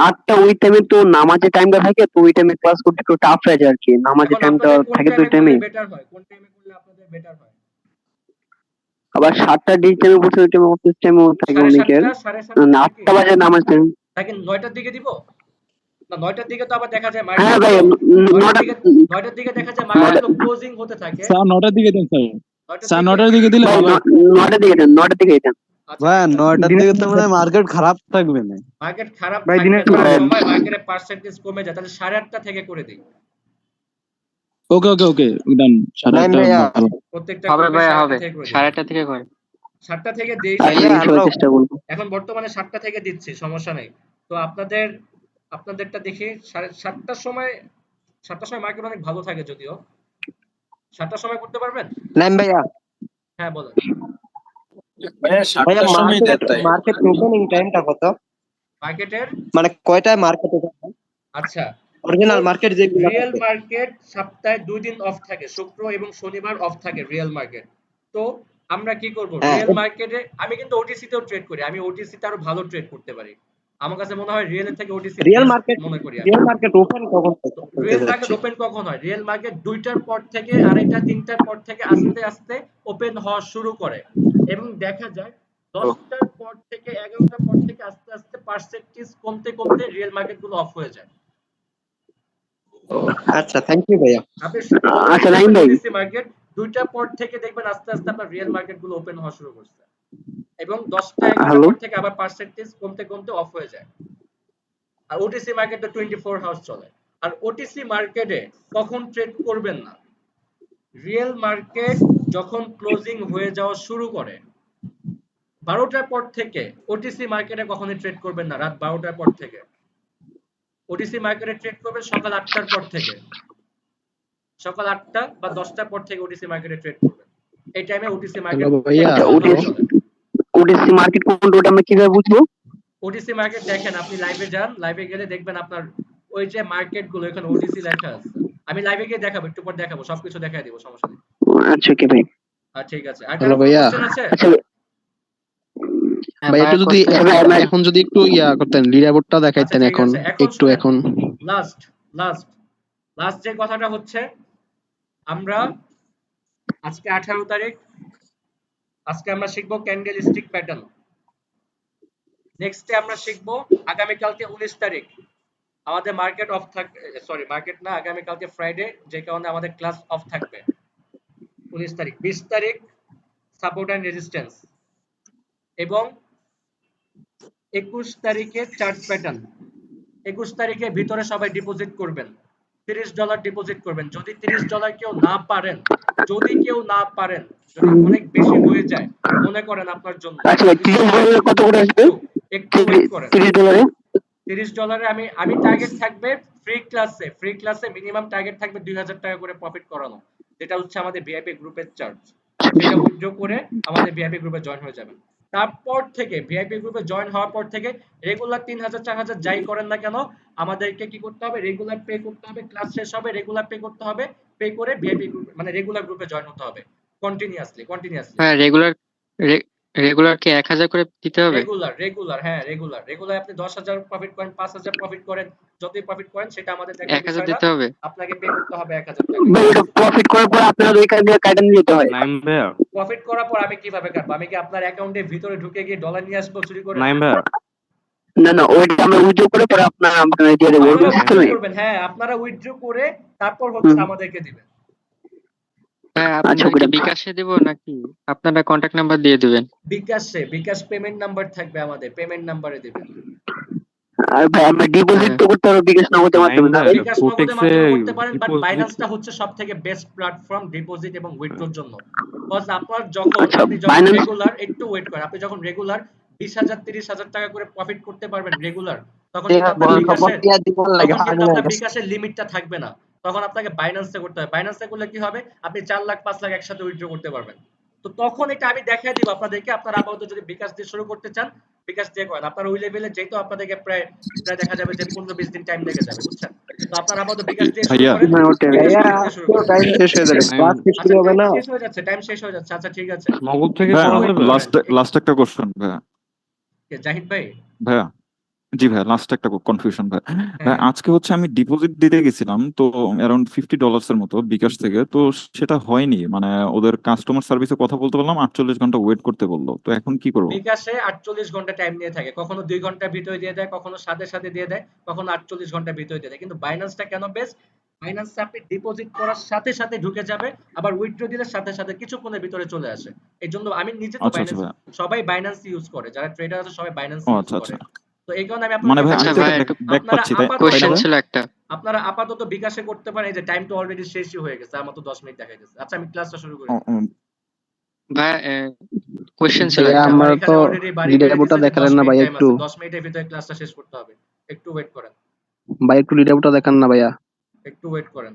Speaker 4: আটটা ওই টাইমে তো নামাজের টাইমটা থাকে, তো ওই টাইমে ক্লাস করতে একটু টাফ হয়ে যায় আর কি। নামাজের
Speaker 1: এখন
Speaker 4: টাইমটা
Speaker 1: আপনাদের কোন
Speaker 4: থাকে তো
Speaker 1: টাইমে
Speaker 4: ওই
Speaker 1: করলে
Speaker 4: টাইমে।
Speaker 1: বেটার হয়, কোন টাইমে করলে আপনাদের বেটার হয়?
Speaker 4: আবার 7টার ডিউটি টাইমে বসে, ওই টাইমে অফিস টাইমও থাকে অনেকের।
Speaker 1: 7:30, 7:30 নাকি
Speaker 4: 8টা বাজে নামাজ টাইম।
Speaker 1: নাকি 9টার দিকে দিব? না, 9টার দিকে তো আবার দেখা যায়
Speaker 4: হ্যাঁ
Speaker 1: মার্কেট
Speaker 4: ভাই,
Speaker 1: গুলো, 9টার
Speaker 4: নটা
Speaker 1: দিকে 9টার দিকে দেখা যায় মার্কেট
Speaker 4: নটা
Speaker 1: গুলো ক্লোজিং হতে থাকে।
Speaker 2: স্যার 9টার দিকে দেন স্যার,
Speaker 1: 9টার
Speaker 2: স্যার
Speaker 1: দিকে
Speaker 2: 9টার দিকে দিলে
Speaker 4: ভাই,
Speaker 2: ভালো হয়।
Speaker 4: 9টার দিকে দেন, 9টার দিকে দেন।
Speaker 1: আচ্ছা
Speaker 5: ভাই
Speaker 1: ঠিক আছে।
Speaker 5: 9টার
Speaker 4: দিনের
Speaker 5: দিকে তো মনে হয় মার্কেট খারাপ থাকবে না।
Speaker 1: মার্কেট খারাপ
Speaker 5: ভাই
Speaker 1: থাকবে
Speaker 5: দিনের
Speaker 1: না,
Speaker 5: করে
Speaker 1: ওই
Speaker 5: দেন।
Speaker 1: সময় মার্কেটের পার্সেন্টেজ কমে যায়, তাহলে 8:30 থেকে করে দিই।
Speaker 2: ওকে ওকে ওকে, ডান।
Speaker 5: নাইম
Speaker 2: 8:30
Speaker 5: ভাইয়া,
Speaker 2: ভালো।
Speaker 1: প্রত্যেকটা
Speaker 6: হবে
Speaker 1: গ্রুপে
Speaker 6: ভাইয়া,
Speaker 1: 8:30
Speaker 6: হবে
Speaker 1: থেকে করে দিই।
Speaker 6: 8:30 থেকে করে।
Speaker 1: 7টা থেকে দেই
Speaker 4: আচ্ছা,
Speaker 1: সবাই।
Speaker 5: ভাইয়া
Speaker 4: ইনশাল্লাহ
Speaker 5: আমরা
Speaker 4: চেষ্টা করবো।
Speaker 1: এখন বর্তমানে 7টা থেকে দিচ্ছি, সমস্যা নেই। তো আপনাদেরটা দেখি 7টার সময়, 7টার সময় মার্কেট অনেক ভালো থাকে যদিও। 7টার সময় করতে পারবেন?
Speaker 5: নাইম ভাইয়া,
Speaker 1: হ্যাঁ বলেন।
Speaker 5: ভাইয়া
Speaker 2: 7টার সময়
Speaker 5: মার্কেট
Speaker 2: দেন তাই।
Speaker 5: মার্কেট ওপেনিং টাইমটা কত?
Speaker 1: মার্কেটের,
Speaker 5: মানে কয়টায় মার্কেট ওপেন?
Speaker 1: আচ্ছা, তো
Speaker 5: অরিজিনাল মার্কেট যেগুলো
Speaker 1: রিয়েল
Speaker 5: থাকে।
Speaker 1: মার্কেট সপ্তাহে 2 দিন অফ থাকে, শুক্র এবং শনিবার অফ থাকে রিয়েল মার্কেট। তো আমরা কি করব,
Speaker 5: হ্যাঁ,
Speaker 1: রিয়েল মার্কেটে আমি কিন্তু ওটিসি তেও ট্রেড করি, আমি ওটিসি তে আরো ভালো ট্রেড করতে পারি। আমার কাছে মনে হয় রিয়েল এর থেকে ওটিসি
Speaker 5: রিয়েল
Speaker 1: বেস্ট
Speaker 5: মার্কেট
Speaker 1: মনে করি আমি।
Speaker 5: রিয়েল মার্কেট ওপেন কখন থেকে
Speaker 1: তো
Speaker 5: বলতে
Speaker 1: রিয়েল মার্কেট
Speaker 5: চাচ্ছি।
Speaker 1: ওপেন কখন হয়? রিয়েল মার্কেট 2টার পর থেকে, 2:30 3টার পর থেকে আস্তে আস্তে ওপেন হওয়া শুরু করে, এবং দেখা যায় 10টার পর থেকে 11টার পর থেকে আস্তে আস্তে পার্সেন্টেজ কমতে কমতে রিয়েল মার্কেট গুলো অফ হয়ে যায়।
Speaker 5: আচ্ছা, থ্যাংক ইউ ভাইয়া।
Speaker 1: আপনি অলওয়েজ
Speaker 4: আচ্ছা নাইম
Speaker 1: দেখবেন
Speaker 4: ভাই,
Speaker 1: ওটিসি মার্কেট 2টার পর থেকে দেখবেন আস্তে আস্তে আপনার রিয়েল মার্কেট গুলো ওপেন হওয়া শুরু করছে, এবং 10টা 11টার
Speaker 4: হ্যালো।
Speaker 1: পর থেকে আবার পার্সেন্টেজ কমতে কমতে অফ হয়ে যায়। আর ওটিসি মার্কেট তো 24 হাউস চলে। আর ওটিসি মার্কেটে কখন ট্রেড করবেন না, রিয়েল মার্কেট যখন ক্লোজিং হয়ে যাওয়া শুরু করে 12টার পর থেকে ওটিসি মার্কেটে কখনোই ট্রেড করবেন না। রাত 12টার পর থেকে ওটিসি মার্কেটে ট্রেড করবেন সকাল 8টার পর থেকে, সকাল 8টা বা 10টার পর থেকে ওটিসি মার্কেটে ট্রেড করবেন। এই টাইমে ওটিসি
Speaker 5: হ্যালো
Speaker 1: মার্কেট
Speaker 5: ভাইয়া,
Speaker 4: আচ্ছা,
Speaker 1: একদম ভালো
Speaker 5: হ্যালো।
Speaker 1: চলে।
Speaker 4: ওটিসি মার্কেট কোনটা, ওটা আমরা কিভাবে বুঝবো?
Speaker 1: ওটিসি মার্কেট দেখেন, আপনি লাইভে যান, লাইভে গেলে দেখবেন আপনার ওই যে মার্কেট গুলো এখানে ওটিসি লেখা আছে। আমি লাইভে গিয়ে দেখাবো, একটু পর দেখাবো, সবকিছু দেখাই দিব, সমস্যা নেই।
Speaker 4: আচ্ছা ওকে ভাই।
Speaker 1: ঠিক আছে, আর
Speaker 5: হ্যালো
Speaker 1: কারো কোনো
Speaker 5: ভাইয়া।
Speaker 1: কোশ্চেন আছে?
Speaker 4: আচ্ছা
Speaker 6: হ্যাঁ
Speaker 5: ভাই
Speaker 6: ভাইয়া,
Speaker 5: একটু যদি
Speaker 6: কোশ্চেন
Speaker 4: আচ্ছা ভাই, আমার
Speaker 5: এখন যদি একটু করতেন, লিডারবোর্ডটা
Speaker 1: আচ্ছা
Speaker 5: দেখাইতেন
Speaker 1: ঠিক
Speaker 5: এখন,
Speaker 1: আছে, এখন
Speaker 5: একটু
Speaker 1: শুনেন,
Speaker 5: এখন।
Speaker 1: লাস্ট লাস্ট লাস্ট যে কথাটা হচ্ছে, আমরা আজকে 18 তারিখ, আজকে আমরা শিখবো ক্যান্ডেল স্টিক প্যাটার্ন। নেক্সটে আমরা শিখবো আগামী কালকে 19 তারিখ আমাদের মার্কেট অফ থাকবে, সরি মার্কেট না, আগামী কালকে ফ্রাইডে, যে কারণে আমাদের ক্লাস অফ থাকবে 19 তারিখ। 20 তারিখ সাপোর্ট এন্ড রেজিস্ট্যান্স, এবং 21 তারিখে চার্ট প্যাটার্ন। 21 তারিখের ভিতরে সবাই ডিপোজিট করবেন, $30 ডিপোজিট করবেন। যদি $30 কেউ না পারেন, যদি কেউ না পারেন, যদি অনেক বেশি হয়ে যায় মনে করেন আপনার জন্য,
Speaker 4: আচ্ছা ভাই, $30 কত করে আসবে?
Speaker 1: একটু একটু ওয়েট করেন।
Speaker 4: $30
Speaker 1: $30 আমি টার্গেট থাকবে ফ্রি ক্লাসে মিনিমাম টার্গেট থাকবে 2000 টাকা করে প্রফিট করানো, যেটা হচ্ছে আমাদের ভিআইপি গ্রুপের চার্জ। সেটা উইথড্র করে আমাদের ভিআইপি গ্রুপে জয়েন হয়ে যাবেন। তারপর থেকে ভিআইপি গ্রুপে জয়েন হওয়ার পর থেকে রেগুলার 3000 4000 যাই করেন না কেন, আমাদেরকে কি করতে হবে, রেগুলার পে করতে হবে। ক্লাস শেষ হবে, রেগুলার পে করতে হবে, পে করে ভিআইপি গ্রুপ মানে রেগুলার গ্রুপে জয়েন হতে হবে কন্টিনিউয়াসলি।
Speaker 6: হ্যাঁ, রেগুলার কি 1000 করে দিতে হবে?
Speaker 1: রেগুলার হ্যাঁ, রেগুলার আপনি 10,000 প্রফিট করেন, 5,000 প্রফিট করেন, যতই প্রফিট করেন সেটা আমাদের দেখার
Speaker 6: 1000
Speaker 1: বিষয় না,
Speaker 6: দিতে হবে?
Speaker 1: আপনাকে পে করতে হবে 1000 টাকা।
Speaker 4: ভাই, ওটা প্রফিট করার পর আপনার ওইখান থেকে কাটা নিয়ে যেতে হয়।
Speaker 7: নাইম ভাইয়া,
Speaker 1: প্রফিট করার পর আমি কিভাবে কাটবো? আমি কি আপনার অ্যাকাউন্টের ভিতরে ঢুকে গিয়ে ডলার নিয়ে আসবো চুরি করে?
Speaker 7: নাইম ভাইয়া,
Speaker 4: না না, ওইটা আমরা উইথড্র করে পরে আপনার দিয়ে দেবো,
Speaker 1: আপনারা
Speaker 4: ওরকম
Speaker 1: উইথড্র
Speaker 4: সিস্টেমে।
Speaker 1: করবেন, হ্যাঁ আপনারা উইথড্র করে তারপর হচ্ছে আমাদেরকে দিবেন।
Speaker 6: হ্যাঁ,
Speaker 4: আচ্ছা
Speaker 6: আপনাদেরকে
Speaker 4: ওকে।
Speaker 6: বিকাশে দিব নাকি আপনারা কন্টাক্ট নাম্বার দিয়ে দিবেন?
Speaker 1: বিকাশ পেমেন্ট নাম্বার থাকবে, আমাদের পেমেন্ট নাম্বারে দিবেন।
Speaker 4: আর ভাই, আমরা ডিপোজিট তো করতে পারবো বিকাশ নগদের মাধ্যমে না ভাই?
Speaker 1: বিকাশ নগদের মাধ্যমে করতে পারেন, বাট বাইন্যান্সটা হচ্ছে সবথেকে বেস্ট প্ল্যাটফর্ম ডিপোজিট এবং উইথড্রর জন্য। কজ আপনার যখন
Speaker 4: আচ্ছা,
Speaker 1: আপনি যখন
Speaker 4: Binance-
Speaker 1: রেগুলার, একটু ওয়েট করেন, আপনি যখন রেগুলার 20,000 30,000 টাকা করে প্রফিট করতে পারবেন রেগুলার, তখন কিন্তু আপনার বিকাশের লিমিটটা থাকবে না। তখন আপনাকে বাইন্যান্সে করতে হবে। বাইন্যান্সে করলে কি হবে, আপনি 4 লাখ 5 লাখ একসাথে উইথড্র করতে পারবেন। তো তখন এটা আমি দেখাই দিব আপনাদেরকে। আপনারা আপাতত যদি বিকাশ দিয়ে শুরু করতে চান বিকাশ দিয়ে করেন। আপনারা ওই লেভেলে যেহেতু আপনাদেরকে প্রায় দেখা যাবে যে 15-20 দিন টাইম লেগে যাবে, বুঝছেন? তো আপনারা আপাতত বিকাশ দিয়ে শুরু
Speaker 3: ভাইয়া
Speaker 1: করেন,
Speaker 4: হ্যাঁ ওটাই
Speaker 1: বিকাশ
Speaker 4: ভাইয়া,
Speaker 1: পেমেন্ট দিয়ে শুরু করেন।
Speaker 5: টাইম শেষ হয়ে যাবে, ক্লাস কি শুরু
Speaker 1: আচ্ছা
Speaker 5: হবে
Speaker 1: টাইম
Speaker 5: না?
Speaker 1: শেষ হয়ে যাচ্ছে, টাইম শেষ হয়ে যাচ্ছে। আচ্ছা ঠিক আছে,
Speaker 7: নগদ থেকে
Speaker 3: ভাইয়া
Speaker 1: একটু
Speaker 7: করা
Speaker 1: ওয়েট
Speaker 7: যাবে?
Speaker 1: করেন।
Speaker 3: লাস্ট একটা কোশ্চেন ভাইয়া।
Speaker 1: জাহিদ ভাই,
Speaker 3: ভাইয়া জি ভাইয়া, লাস্ট একটা কনফিউশন ভাই। ভাই
Speaker 1: হ্যাঁ
Speaker 3: আজকে হচ্ছে আমি ডিপোজিট দিতে গেছিলাম তো অ্যারাউন্ড $50 এর মতো বিকাশ থেকে, তো সেটা হয়নি। মানে ওদের কাস্টমার সার্ভিসে কথা বলতে বললাম, 48 ঘন্টা ওয়েট করতে বললো। তো এখন কি করবো?
Speaker 1: বিকাশে 48 ঘন্টা টাইম নিয়ে থাকে, কখনো 2 ঘন্টার ভিতরে দিয়ে দেয়, কখনো সাথে সাথে দিয়ে দেয়, কখনো 48 ঘন্টার ভিতরে দিয়ে দেয়। কিন্তু বাইন্যান্সটা কেন বেস্ট, বাইন্যান্সে আপনি ডিপোজিট করার সাথে সাথে ঢুকে যাবে, আবার উইথড্র দিলে সাথে সাথে কিছুক্ষণের ভিতরে চলে আসে। এই জন্য আমি নিজে তো
Speaker 3: আচ্ছা আচ্ছা
Speaker 1: বাইন্যান্স,
Speaker 3: ভাইয়া।
Speaker 1: সবাই বাইন্যান্স ইউজ করে, যারা ট্রেডার আছে সবাই বাইন্যান্স
Speaker 3: ও
Speaker 1: ইউজ
Speaker 3: আচ্ছা
Speaker 1: করে।
Speaker 3: আচ্ছা।
Speaker 1: তো এই কারণে আমি
Speaker 3: মানে
Speaker 1: আপনাদেরকে
Speaker 3: ভাই আমি
Speaker 6: আচ্ছা
Speaker 3: তো
Speaker 1: জানাচ্ছি
Speaker 6: ভাই,
Speaker 3: এটা
Speaker 6: একটা
Speaker 3: ব্যাক
Speaker 1: আপনারা
Speaker 3: পাচ্ছি, তাই তাই
Speaker 1: আপাতত
Speaker 3: না
Speaker 6: কোয়েশ্চেন
Speaker 3: ভাই?
Speaker 6: ছিল একটা।
Speaker 1: আপনারা আপাতত বিকাশে করতে পারেন। এই যে টাইম তো অলরেডি শেষই হয়ে গেছে, আমার তো 10 মিনিট দেখাইতেছে। আচ্ছা আমি ক্লাসটা শুরু করি।
Speaker 3: ও, ও,
Speaker 6: ভাই কোয়েশ্চেন ছিল
Speaker 5: ভাইয়া
Speaker 6: একটা।
Speaker 1: আমার
Speaker 5: আমরা তো
Speaker 1: এখানে অলরেডি বাড়ি
Speaker 5: লিডার
Speaker 1: করে
Speaker 5: বোর্ডটা
Speaker 1: দিছে যে 10
Speaker 5: দেখালেন না
Speaker 1: মিনিট
Speaker 5: ভাইয়া
Speaker 1: টাইম
Speaker 5: একটু?
Speaker 1: আছে, 10 মিনিটের ভিতরে ক্লাসটা শেষ করতে হবে। একটু ওয়েট করেন,
Speaker 5: ভাই একটু লিডার বোর্ডটা দেখান না ভাইয়া?
Speaker 1: একটু ওয়েট করেন।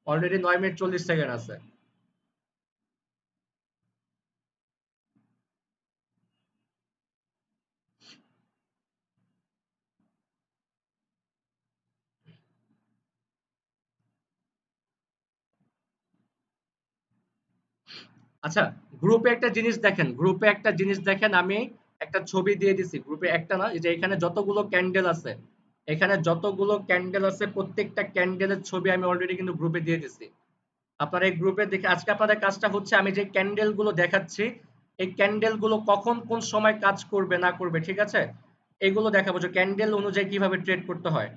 Speaker 1: অলরেডি 9 মিনিট 40 সেকেন্ড আছে। আচ্ছা গ্রুপে একটা জিনিস দেখেন, গ্রুপে একটা জিনিস দেখেন, আমি একটা ছবি দিয়ে দিছি গ্রুপে, একটা না, এই যে এখানে যতগুলো ক্যান্ডেল আছে, এখানে যতগুলো ক্যান্ডেল আছে প্রত্যেকটা ক্যান্ডেলের ছবি আমি অলরেডি কিন্তু গ্রুপে দিয়ে দিছি। আপনারা এই গ্রুপে দেখে আজকে আপনাদের কাজটা হচ্ছে, আমি যে ক্যান্ডেল গুলো দেখাচ্ছি এই ক্যান্ডেল গুলো কখন কোন সময় কাজ করবে না করবে, ঠিক আছে, এগুলো দেখাবো যে ক্যান্ডেল অনুযায়ী কিভাবে ট্রেড করতে হয়।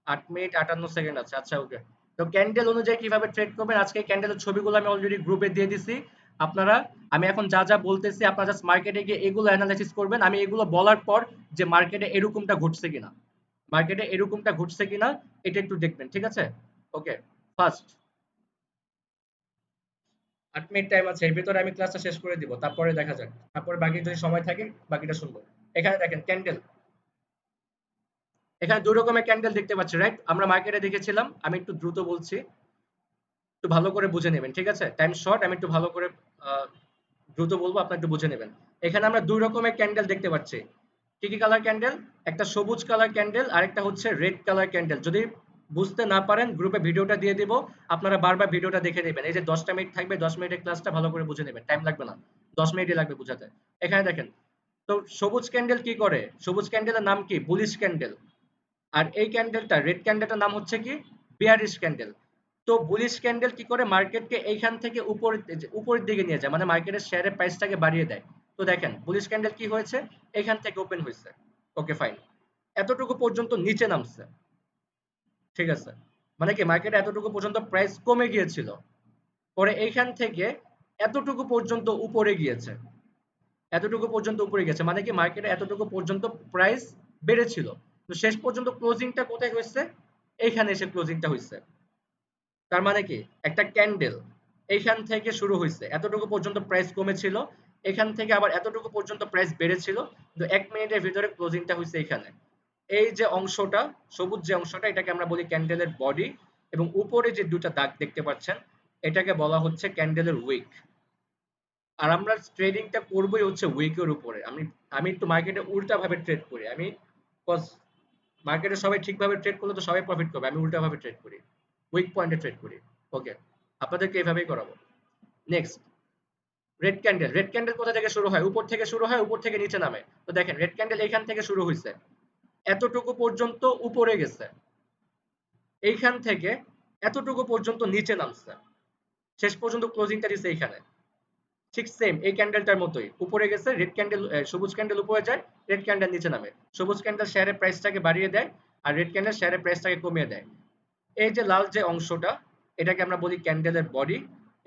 Speaker 1: 8 মিনিট 58 সেকেন্ড আছে। আচ্ছা ওকে, তো ক্যান্ডেল অনুযায়ী কিভাবে ট্রেড করবেন আজকে ক্যান্ডেলের ছবিগুলো আমি অলরেডি গ্রুপে দিয়ে দিছি। আপনারা, আমি এখন যা যা বলতেছি আপনারা জাস্ট মার্কেটে গিয়ে এগুলো অ্যানালাইসিস করবেন। আমি এগুলো বলার পর যে মার্কেটে এরকমটা ঘটছে কিনা, মার্কেটে এরকমটা ঘটছে কিনা এটা একটু দেখবেন, ঠিক আছে? ওকে, ফার্স্ট 8 মিনিট টাইম আছে, এর ভিতরে আমি ক্লাসটা শেষ করে দিব, তারপরে দেখা যাক, তারপরে বাকি যদি সময় থাকে বাকিটা শুনবো। এখানে দেখেন ক্যান্ডেল, এখানে দুই রকমের ক্যান্ডেল দেখতে পাচ্ছি, রাইট? আমরা মার্কেটে দেখেছিলাম, আমি একটু দ্রুত বলছি, একটু ভালো করে বুঝে নেবেন, ঠিক আছে? টাইম শর্ট, আমি একটু ভালো করে দ্রুত বলবো, আপনারা একটু বুঝে নেবেন। এখানে আমরা দুই রকমের ক্যান্ডেল দেখতে পাচ্ছি। কি কি কালার ক্যান্ডেল? একটা সবুজ কালার ক্যান্ডেল আর একটা হচ্ছে রেড কালার ক্যান্ডেল। যদি বুঝতে না পারেন গ্রুপে ভিডিওটা দিয়ে দিব, আপনারা বারবার ভিডিওটা দেখে নেবেন। এই যে 10টা মিনিট থাকবে, 10 মিনিটের ক্লাসটা ভালো করে বুঝে নেবেন, টাইম লাগবে না, 10 মিনিটই লাগবে বুঝাতে। এখানে দেখেন, তো সবুজ ক্যান্ডেল কি করে, সবুজ ক্যান্ডেলের নাম কি, বুলিশ ক্যান্ডেল। আর এই ক্যান্ডেলটা রেড ক্যান্ডেলটার নাম হচ্ছে কি, বিয়ারিশ ক্যান্ডেল। তো বুলিশ ক্যান্ডেল কি করে, মার্কেটকে এইখান থেকে উপরের দিকে নিয়ে যায়, মানে মার্কেটের শেয়ারের প্রাইসটাকে বাড়িয়ে দেয়। তো দেখেন বুলিশ ক্যান্ডেল কি হয়েছে, এখান থেকে ওপেন হয়েছে, ওকে ফাইন, এতটুকু পর্যন্ত নিচে নামছে, ঠিক আছে, মানে কি মার্কেটে এতটুকু পর্যন্ত প্রাইস কমে গিয়েছিল, পরে এইখান থেকে এতটুকু পর্যন্ত উপরে গিয়েছে, এতটুকু পর্যন্ত উপরে গেছে, মানে কি মার্কেটে এতটুকু পর্যন্ত প্রাইস বেড়েছিল। তো শেষ পর্যন্ত ক্লোজিংটা কোথায় হয়েছে, এইখানে এসে ক্লোজিংটা হয়েছে। তার মানে কি একটা ক্যান্ডেল এইখান থেকে শুরু হয়েছে, এতটুকু পর্যন্ত প্রাইস কমেছিল, এখান থেকে আবার এতটুকু পর্যন্ত প্রাইস বেড়েছিল, তো 1 মিনিটের ভিতরে ক্লোজিংটা হয়েছে এখানে। এই যে অংশটা, সবুজ যে অংশটা, এটাকে আমরা বলি ক্যান্ডেলের বডি, এবং উপরে যে দুটো দাগ দেখতে পাচ্ছেন এটাকে বলা হচ্ছে ক্যান্ডেলের উইক। আর আমরা ট্রেডিংটা করবোই হচ্ছে উইকের উপরে। আমি একটু মার্কেটে উল্টা ভাবে ট্রেড করি, আমি মার্কেটে সবাই ঠিকভাবে ট্রেড করলে তো সবাই প্রফিট করবে, আমি উল্টা ভাবে ট্রেড করি, উইক পয়েন্টে ট্রেড করি। ওকে, আপনাদেরকে এইভাবেই করাবো। Next red candle, red candle কোথা থেকে শুরু হয়, উপর থেকে শুরু হয়, উপর থেকে নিচে নামে। তো দেখেন রেড ক্যান্ডেল এইখান থেকে শুরু হয়েছে, এতটুকু পর্যন্ত উপরে গেছে, এইখান থেকে এতটুকু পর্যন্ত নিচে নামছে, শেষ পর্যন্ত ক্লোজিংটা দিছে এইখানে। ঠিক সেম এই ক্যান্ডেলটার মতোই, উপরে গেছে রেড ক্যান্ডেল, সবুজ ক্যান্ডেল উপরে যায়, রেড ক্যান্ডেল নিচে নামে। সবুজ ক্যান্ডেল শেয়ারের প্রাইসটাকে বাড়িয়ে দেয়, আর রেড ক্যান্ডেল শেয়ারের প্রাইসটাকে কমিয়ে দেয়। এই যে লাল যে অংশটা, এটাকে আমরা বলি ক্যান্ডেলের বডি,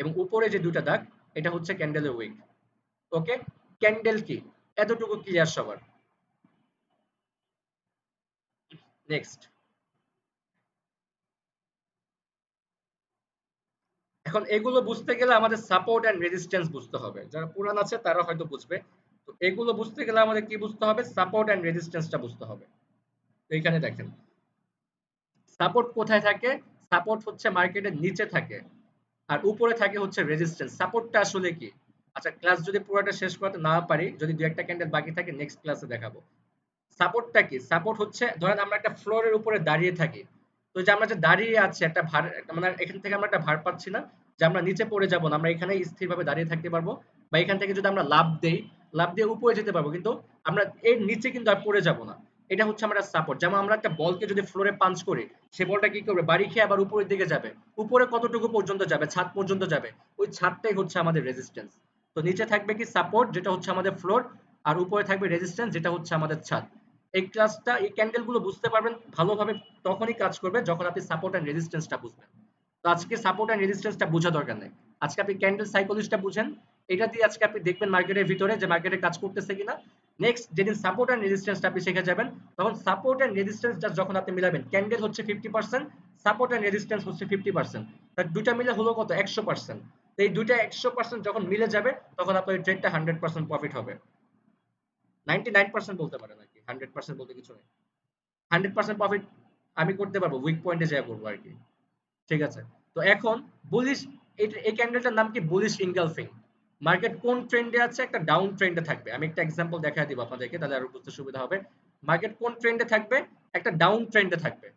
Speaker 1: এবং উপরে যে দুটো দাগ এটা হচ্ছে ক্যান্ডেলের উইক। ওকে, ক্যান্ডেল কি, এতটুকু ক্লিয়ার সবার? নেক্সট, এখন এগুলো বুঝতে গেলে আমাদের সাপোর্ট এন্ড রেজিস্ট্যান্স বুঝতে হবে, যারা পুরান আছে তারা হয়তো বুঝবে। তো এগুলো বুঝতে গেলে আমাদের কি বুঝতে হবে, সাপোর্ট এন্ড রেজিস্ট্যান্সটা বুঝতে হবে। এখানে দেখেন সাপোর্ট কোথায় থাকে, সাপোর্ট হচ্ছে মার্কেটের নিচে থাকে আর উপরে থাকে হচ্ছে রেজিস্ট্যান্স। সাপোর্টটা আসলে কি? আচ্ছা ক্লাস যদি পুরোটা শেষ করতে না পারি, যদি দু একটা ক্যান্ডেল বাকি থাকে নেক্সট ক্লাসে দেখাবো। সাপোর্টটা কি? সাপোর্ট হচ্ছে ধরেন আমরা একটা ফ্লোরের উপরে দাঁড়িয়ে থাকি, তো যে আমরা যে দাঁড়িয়ে আছি একটা ভার, মানে এখান থেকে আমরা একটা ভার পাচ্ছি না যে আমরা নিচে পড়ে যাব না, আমরা এখানেই স্থিরভাবে দাঁড়িয়ে থাকতে পারবো, বা এখান থেকে যদি আমরা লাফ দেই, লাফ দিয়ে উপরে যেতে পারবো, কিন্তু আমরা এর নিচে কিন্তু আর পড়ে যাব না। এটা হচ্ছে আমরা সাপোর্ট। যেমন আমরা একটা বলকে যদি ফ্লোরে পাঞ্চ করি, সে বলটা কি করবে, বাড়ি খেয়ে আবার উপরের দিকে যাবে। উপরে কতটুকু পর্যন্ত যাবে? ছাদ পর্যন্ত যাবে। ওই ছাদটাই হচ্ছে আমাদের রেজিস্ট্যান্স। তো নিচে থাকবে কি সাপোর্ট, যেটা হচ্ছে আমাদের ফ্লোর, আর উপরে থাকবে রেজিস্ট্যান্স, যেটা হচ্ছে আমাদের ছাদ। এই ক্লাসটা, এই ক্যান্ডেল গুলো বুঝতে পারবেন ভালোভাবে তখনই কাজ করবে যখন আপনি সাপোর্ট এন্ড রেজিস্ট্যান্সটা বুঝবেন। তো আজকে সাপোর্ট এন্ড রেজিস্ট্যান্সটা বোঝা দরকার নেই, আজকে আপনি ক্যান্ডেল সাইকোলজিটা বুঝেন। এটা দিয়ে আজকে আপনি দেখবেন মার্কেটের ভিতরে যে মার্কেটে কাজ করতেছে কিনা। নেক্সট যেদিন সাপোর্ট এন্ড রেজিস্ট্যান্সটা আপনি শিখে যাবেন, তখন সাপোর্ট এন্ড রেজিস্ট্যান্স যখন আপনি মিলাবেন, ক্যান্ডেল হচ্ছে 50%, সাপোর্ট এন্ড রেজিস্ট্যান্স হচ্ছে 50%, তার দুইটা মিলে হলো কত? 100%। তো এই দুইটা 100% যখন মিলে যাবে তখন আপনার ট্রেডটা 100% প্রফিট হবে। 99% বলতে পারেন আর কি, 100% বলতে কিছু নেই। 100% প্রফিট আমি করতে পারবো, উইক পয়েন্টে যা করবো আর কি। ঠিক আছে? তো এখন বুলিশ, এই ক্যান্ডেলটার নাম কি? Bullish engulfing. মার্কেট কোন ট্রেন্ডে আছে? একটা ডাউন ট্রেন্ডে থাকবে। আমি একটা এক্সাম্পল দেখায় দিব আপনাদেরকে, তাহলে আরো বুঝতে সুবিধা হবে। মার্কেট কোন ট্রেন্ডে থাকবে? একটা ডাউন ট্রেন্ডে থাকবে।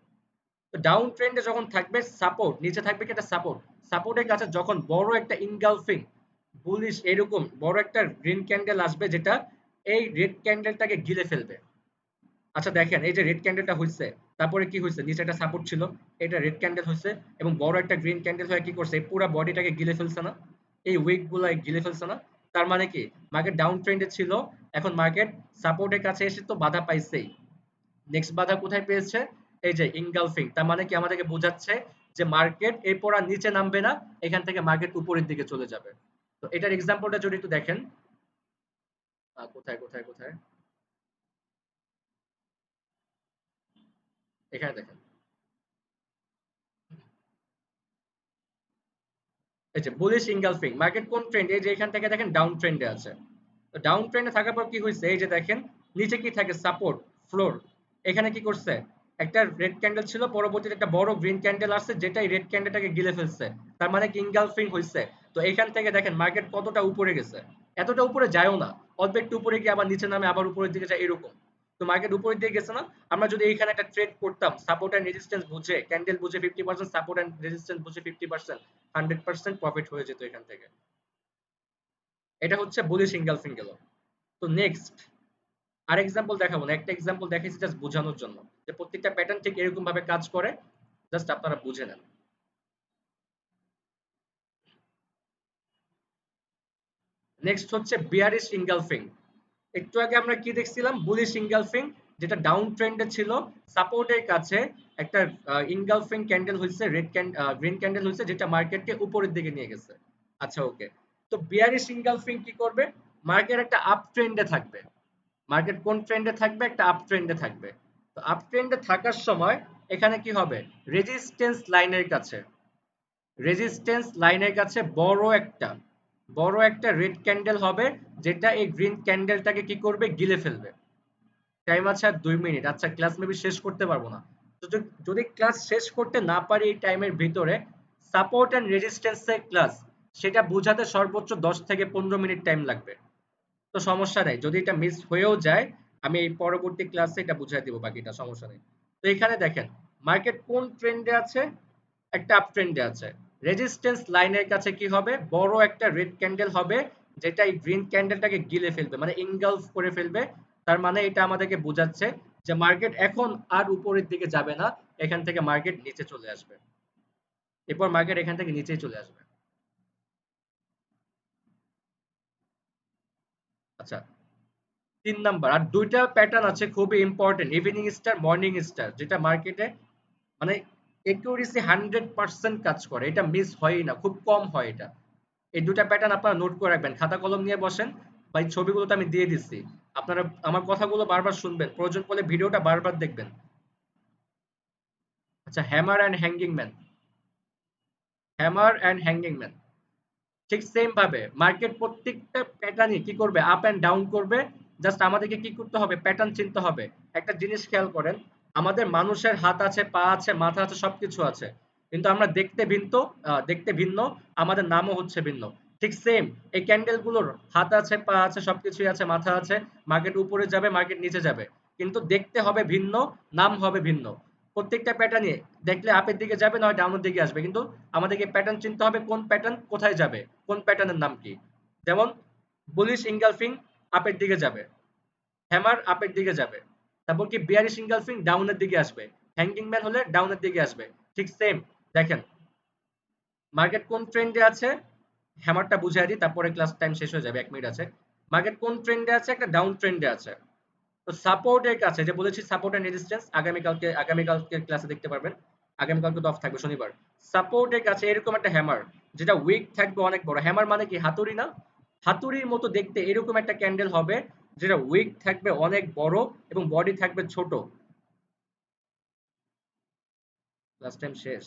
Speaker 1: তো ডাউন ট্রেন্ডে যখন থাকবে, সাপোর্ট নিচে থাকবে কি? একটা সাপোর্ট। সাপোর্টের কাছে যখন বড় একটা ইনগালফিং বুলিশ এরকম বড় একটা গ্রিন ক্যান্ডেল আসবে, যেটা এই রেড ক্যান্ডেলটাকে গিলে ফেলবে। আচ্ছা দেখেন এই যে রেড ক্যান্ডেলটা হইছে, তারপরে কি হইছে? নিচে একটা সাপোর্ট ছিল, এটা রেড ক্যান্ডেল হইছে এবং বড় একটা গ্রিন ক্যান্ডেল হয়ে কি করছে? এই পুরো বডিটাকে গিলে ফেলছে না? এই উইক গুলা গিলে ফেলছে না? তার মানে কি? মার্কেট ডাউন ট্রেন্ডে ছিল, এখন মার্কেট সাপোর্টের কাছে এসে তো বাধা পাইছেই। নেক্সট বাধা কোথায় পেয়েছে? এই যে ইনগালফিং। তার মানে কি? আমাদেরকে বোঝাচ্ছে যে মার্কেট এরপর আর নিচে নামবে না, এখান থেকে মার্কেট উপরের দিকে চলে যাবে। তো এটার এক্সাম্পলটা যদি একটু দেখেন, কোথায় কোথায় কোথায়, এখানে দেখেন। এই যে বুলিশ ইনগালফিং, মার্কেট কোন ট্রেন্ড? এই যে এখান থেকে দেখেন ডাউন ট্রেন্ডে আছে। তো ডাউন ট্রেন্ডে থাকার পর কি হয়েছে? এই যে দেখেন নিচে কি থাকে? Support, floor. এখানে কি করছে? একটা রেড ক্যান্ডেল ছিল, পরবর্তীতে একটা বড় গ্রিন ক্যান্ডেল আসছে, যেটা এই রেড ক্যান্ডেলটাকে গিলে ফেলছে। তার মানে কি? ইনগালফিং হয়েছে। তো এখান থেকে দেখেন মার্কেট কতটা উপরে গেছে। এতটা উপরে যায়ও না, অল্প একটু উপরে গিয়ে আবার নিচে নামে, আবার উপরের দিকে যায়, এরকম। তো মার্কেট উপরের দিকে গেছে না? আমরা যদি এইখানে একটা ট্রেড করতাম সাপোর্ট এন্ড রেজিস্ট্যান্স বুঝে, ক্যান্ডেল বুঝে 50%, সাপোর্ট এন্ড রেজিস্ট্যান্স বুঝে 50%, 100% প্রফিট হয়ে যেত এখান থেকে। এটা হচ্ছে বুলিশ ইনগালফিং গেল। তো নেক্সট আর এক্সাম্পল দেখাবো না, একটা এক্সাম্পল দেখাইছি জাস্ট বোঝানোর জন্য যে প্রত্যেকটা প্যাটার্ন ঠিক এরকম ভাবে কাজ করে, জাস্ট আপনারা বুঝে নেন। নেক্সট হচ্ছে বিয়ারিশ ইনগালফিং। একটু আগে আমরা কি দেখছিলাম? বুলিশ ইনগালফিং, যেটা ডাউন ট্রেন্ডে ছিল, সাপোর্টের কাছে একটা ইনগালফিং ক্যান্ডেল হইছে, গ্রিন ক্যান্ডেল হইছে, যেটা মার্কেটকে উপরের দিকে নিয়ে গেছে। আচ্ছা ওকে। তো বিয়ারিশ ইনগালফিং কি করবে? মার্কেট একটা আপ ট্রেন্ডে থাকবে। মার্কেট কোন ট্রেন্ডে থাকবে? একটা আপ ট্রেন্ডে থাকবে। তো আপ ট্রেন্ডে থাকার সময় এখানে কি হবে? রেজিস্ট্যান্স লাইনের কাছে, রেজিস্ট্যান্স লাইনের কাছে বড় একটা রেড ক্যান্ডেল হবে, যেটা এই গ্রিন ক্যান্ডেলটাকে কি করবে? গিলে ফেলবে। টাইম আছে আর 2 মিনিট। আচ্ছা ক্লাস মেবি শেষ করতে পারবো না। তো যদি ক্লাস শেষ করতে না পারি এই টাইমের ভিতরে, সাপোর্ট এন্ড রেজিস্ট্যান্সের ক্লাস, সেটা বোঝাতে সর্বোচ্চ 10 থেকে 15 মিনিট টাইম লাগবে। তো সমস্যা নাই, যদি এটা মিস হয়েও যায় আমি এই পরবর্তী ক্লাসে এটা বুঝাই দিব, বাকিটা সমস্যা নেই। তো এখানে দেখেন মার্কেট কোন ট্রেন্ডে আছে? একটা আপ ট্রেন্ডে আছে। রেজিস্ট্যান্স লাইনের কাছে কি হবে? বড় একটা রেড ক্যান্ডেল হবে, যেটা এই গ্রিন ক্যান্ডেলটাকে গিলে ফেলবে, মানে ইনগালফ করে ফেলবে। তার মানে এটা আমাদেরকে বোঝাচ্ছে যে মার্কেট এখন আর উপরের দিকে যাবে না, এখান থেকে মার্কেট নিচে চলে আসবে। এরপর মার্কেট এখান থেকে নিচেই চলে আসবে। আচ্ছা 3 নাম্বার আর দুইটা প্যাটার্ন আছে খুবই important, evening star, morning star, যেটা মার্কেটে মানে একিউরেসি 100% কাজ করে, এটা মিস হয়ই না, খুব কম হয় এটা। এই দুটা প্যাটার্ন আপনারা নোট করে রাখবেন, খাতা কলম নিয়ে বসেন, বা এই ছবিগুলো তো আমি দিয়ে দিচ্ছি, আপনারা আমার কথাগুলো বারবার শুনবেন, প্রয়োজন পড়লে ভিডিওটা বারবার দেখবেন। আচ্ছা hammer and hanging man, hammer and hanging man ঠিক সেম ভাবে মার্কেট প্রত্যেকটা প্যাটার্নই কি করবে? আপ এন্ড ডাউন করবে। জাস্ট আমাদেরকে কি করতে হবে? প্যাটার্ন চিনতে হবে। একটা জিনিস খেয়াল করেন, আমাদের মানুষের হাত আছে, পা আছে, মাথা আছে, সবকিছু আছে, কিন্তু আমরা দেখতে ভিন্ন, আমাদের নামও হচ্ছে ভিন্ন। ঠিক সেম এই ক্যান্ডেল গুলোর হাত আছে, পা আছে, সবকিছুই আছে, মাথা আছে, মার্কেট উপরে যাবে, মার্কেট নিচে যাবে, কিন্তু দেখতে হবে ভিন্ন, নাম হবে ভিন্ন। প্রত্যেকটা প্যাটার্নে দেখলে আপের দিকে যাবে, নয় ডাউনের দিকে আসবে, কিন্তু আমাদেরকে প্যাটার্ন চিনতে হবে, কোন প্যাটার্ন কোথায় যাবে, কোন প্যাটার্নের নাম কি। যেমন বুলিশ ইনগালফিং আপের দিকে যাবে, হ্যামার আপের দিকে যাবে, তারপর কি বিয়ারিশ ইনগালফিং ডাউনের দিকে আসবে, হ্যাঙ্গিং ম্যান হলে ডাউনের দিকে আসবে। ঠিক সেম দেখেন মার্কেট কোন ট্রেন্ডে আছে, হ্যামারটা বুঝিয়ে দিই, তারপরে ক্লাস টাইম শেষ হয়ে যাবে, 1 মিনিট আছে। মার্কেট কোন ট্রেন্ডে আছে, একটা ডাউন ট্রেন্ডে আছে। তো সাপোর্টের কাছে যে বলেছি সাপোর্ট এন্ড রেজিস্ট্যান্স, আগামীকালকে ক্লাসে দেখতে পারবেন, আগামীকালকে তো অফ থাকবে শনিবার। সাপোর্টের কাছে এরকম একটা হ্যামার যেটা উইক থাকবে অনেক বড়, হ্যামার মানে কি হাতুড়ি না, হাতুড়ির মতো দেখতে এরকম একটা ক্যান্ডেল হবে যেটা উইক থাকবে অনেক বড় এবং বডি থাকবে ছোট। ক্লাস টাইম শেষ।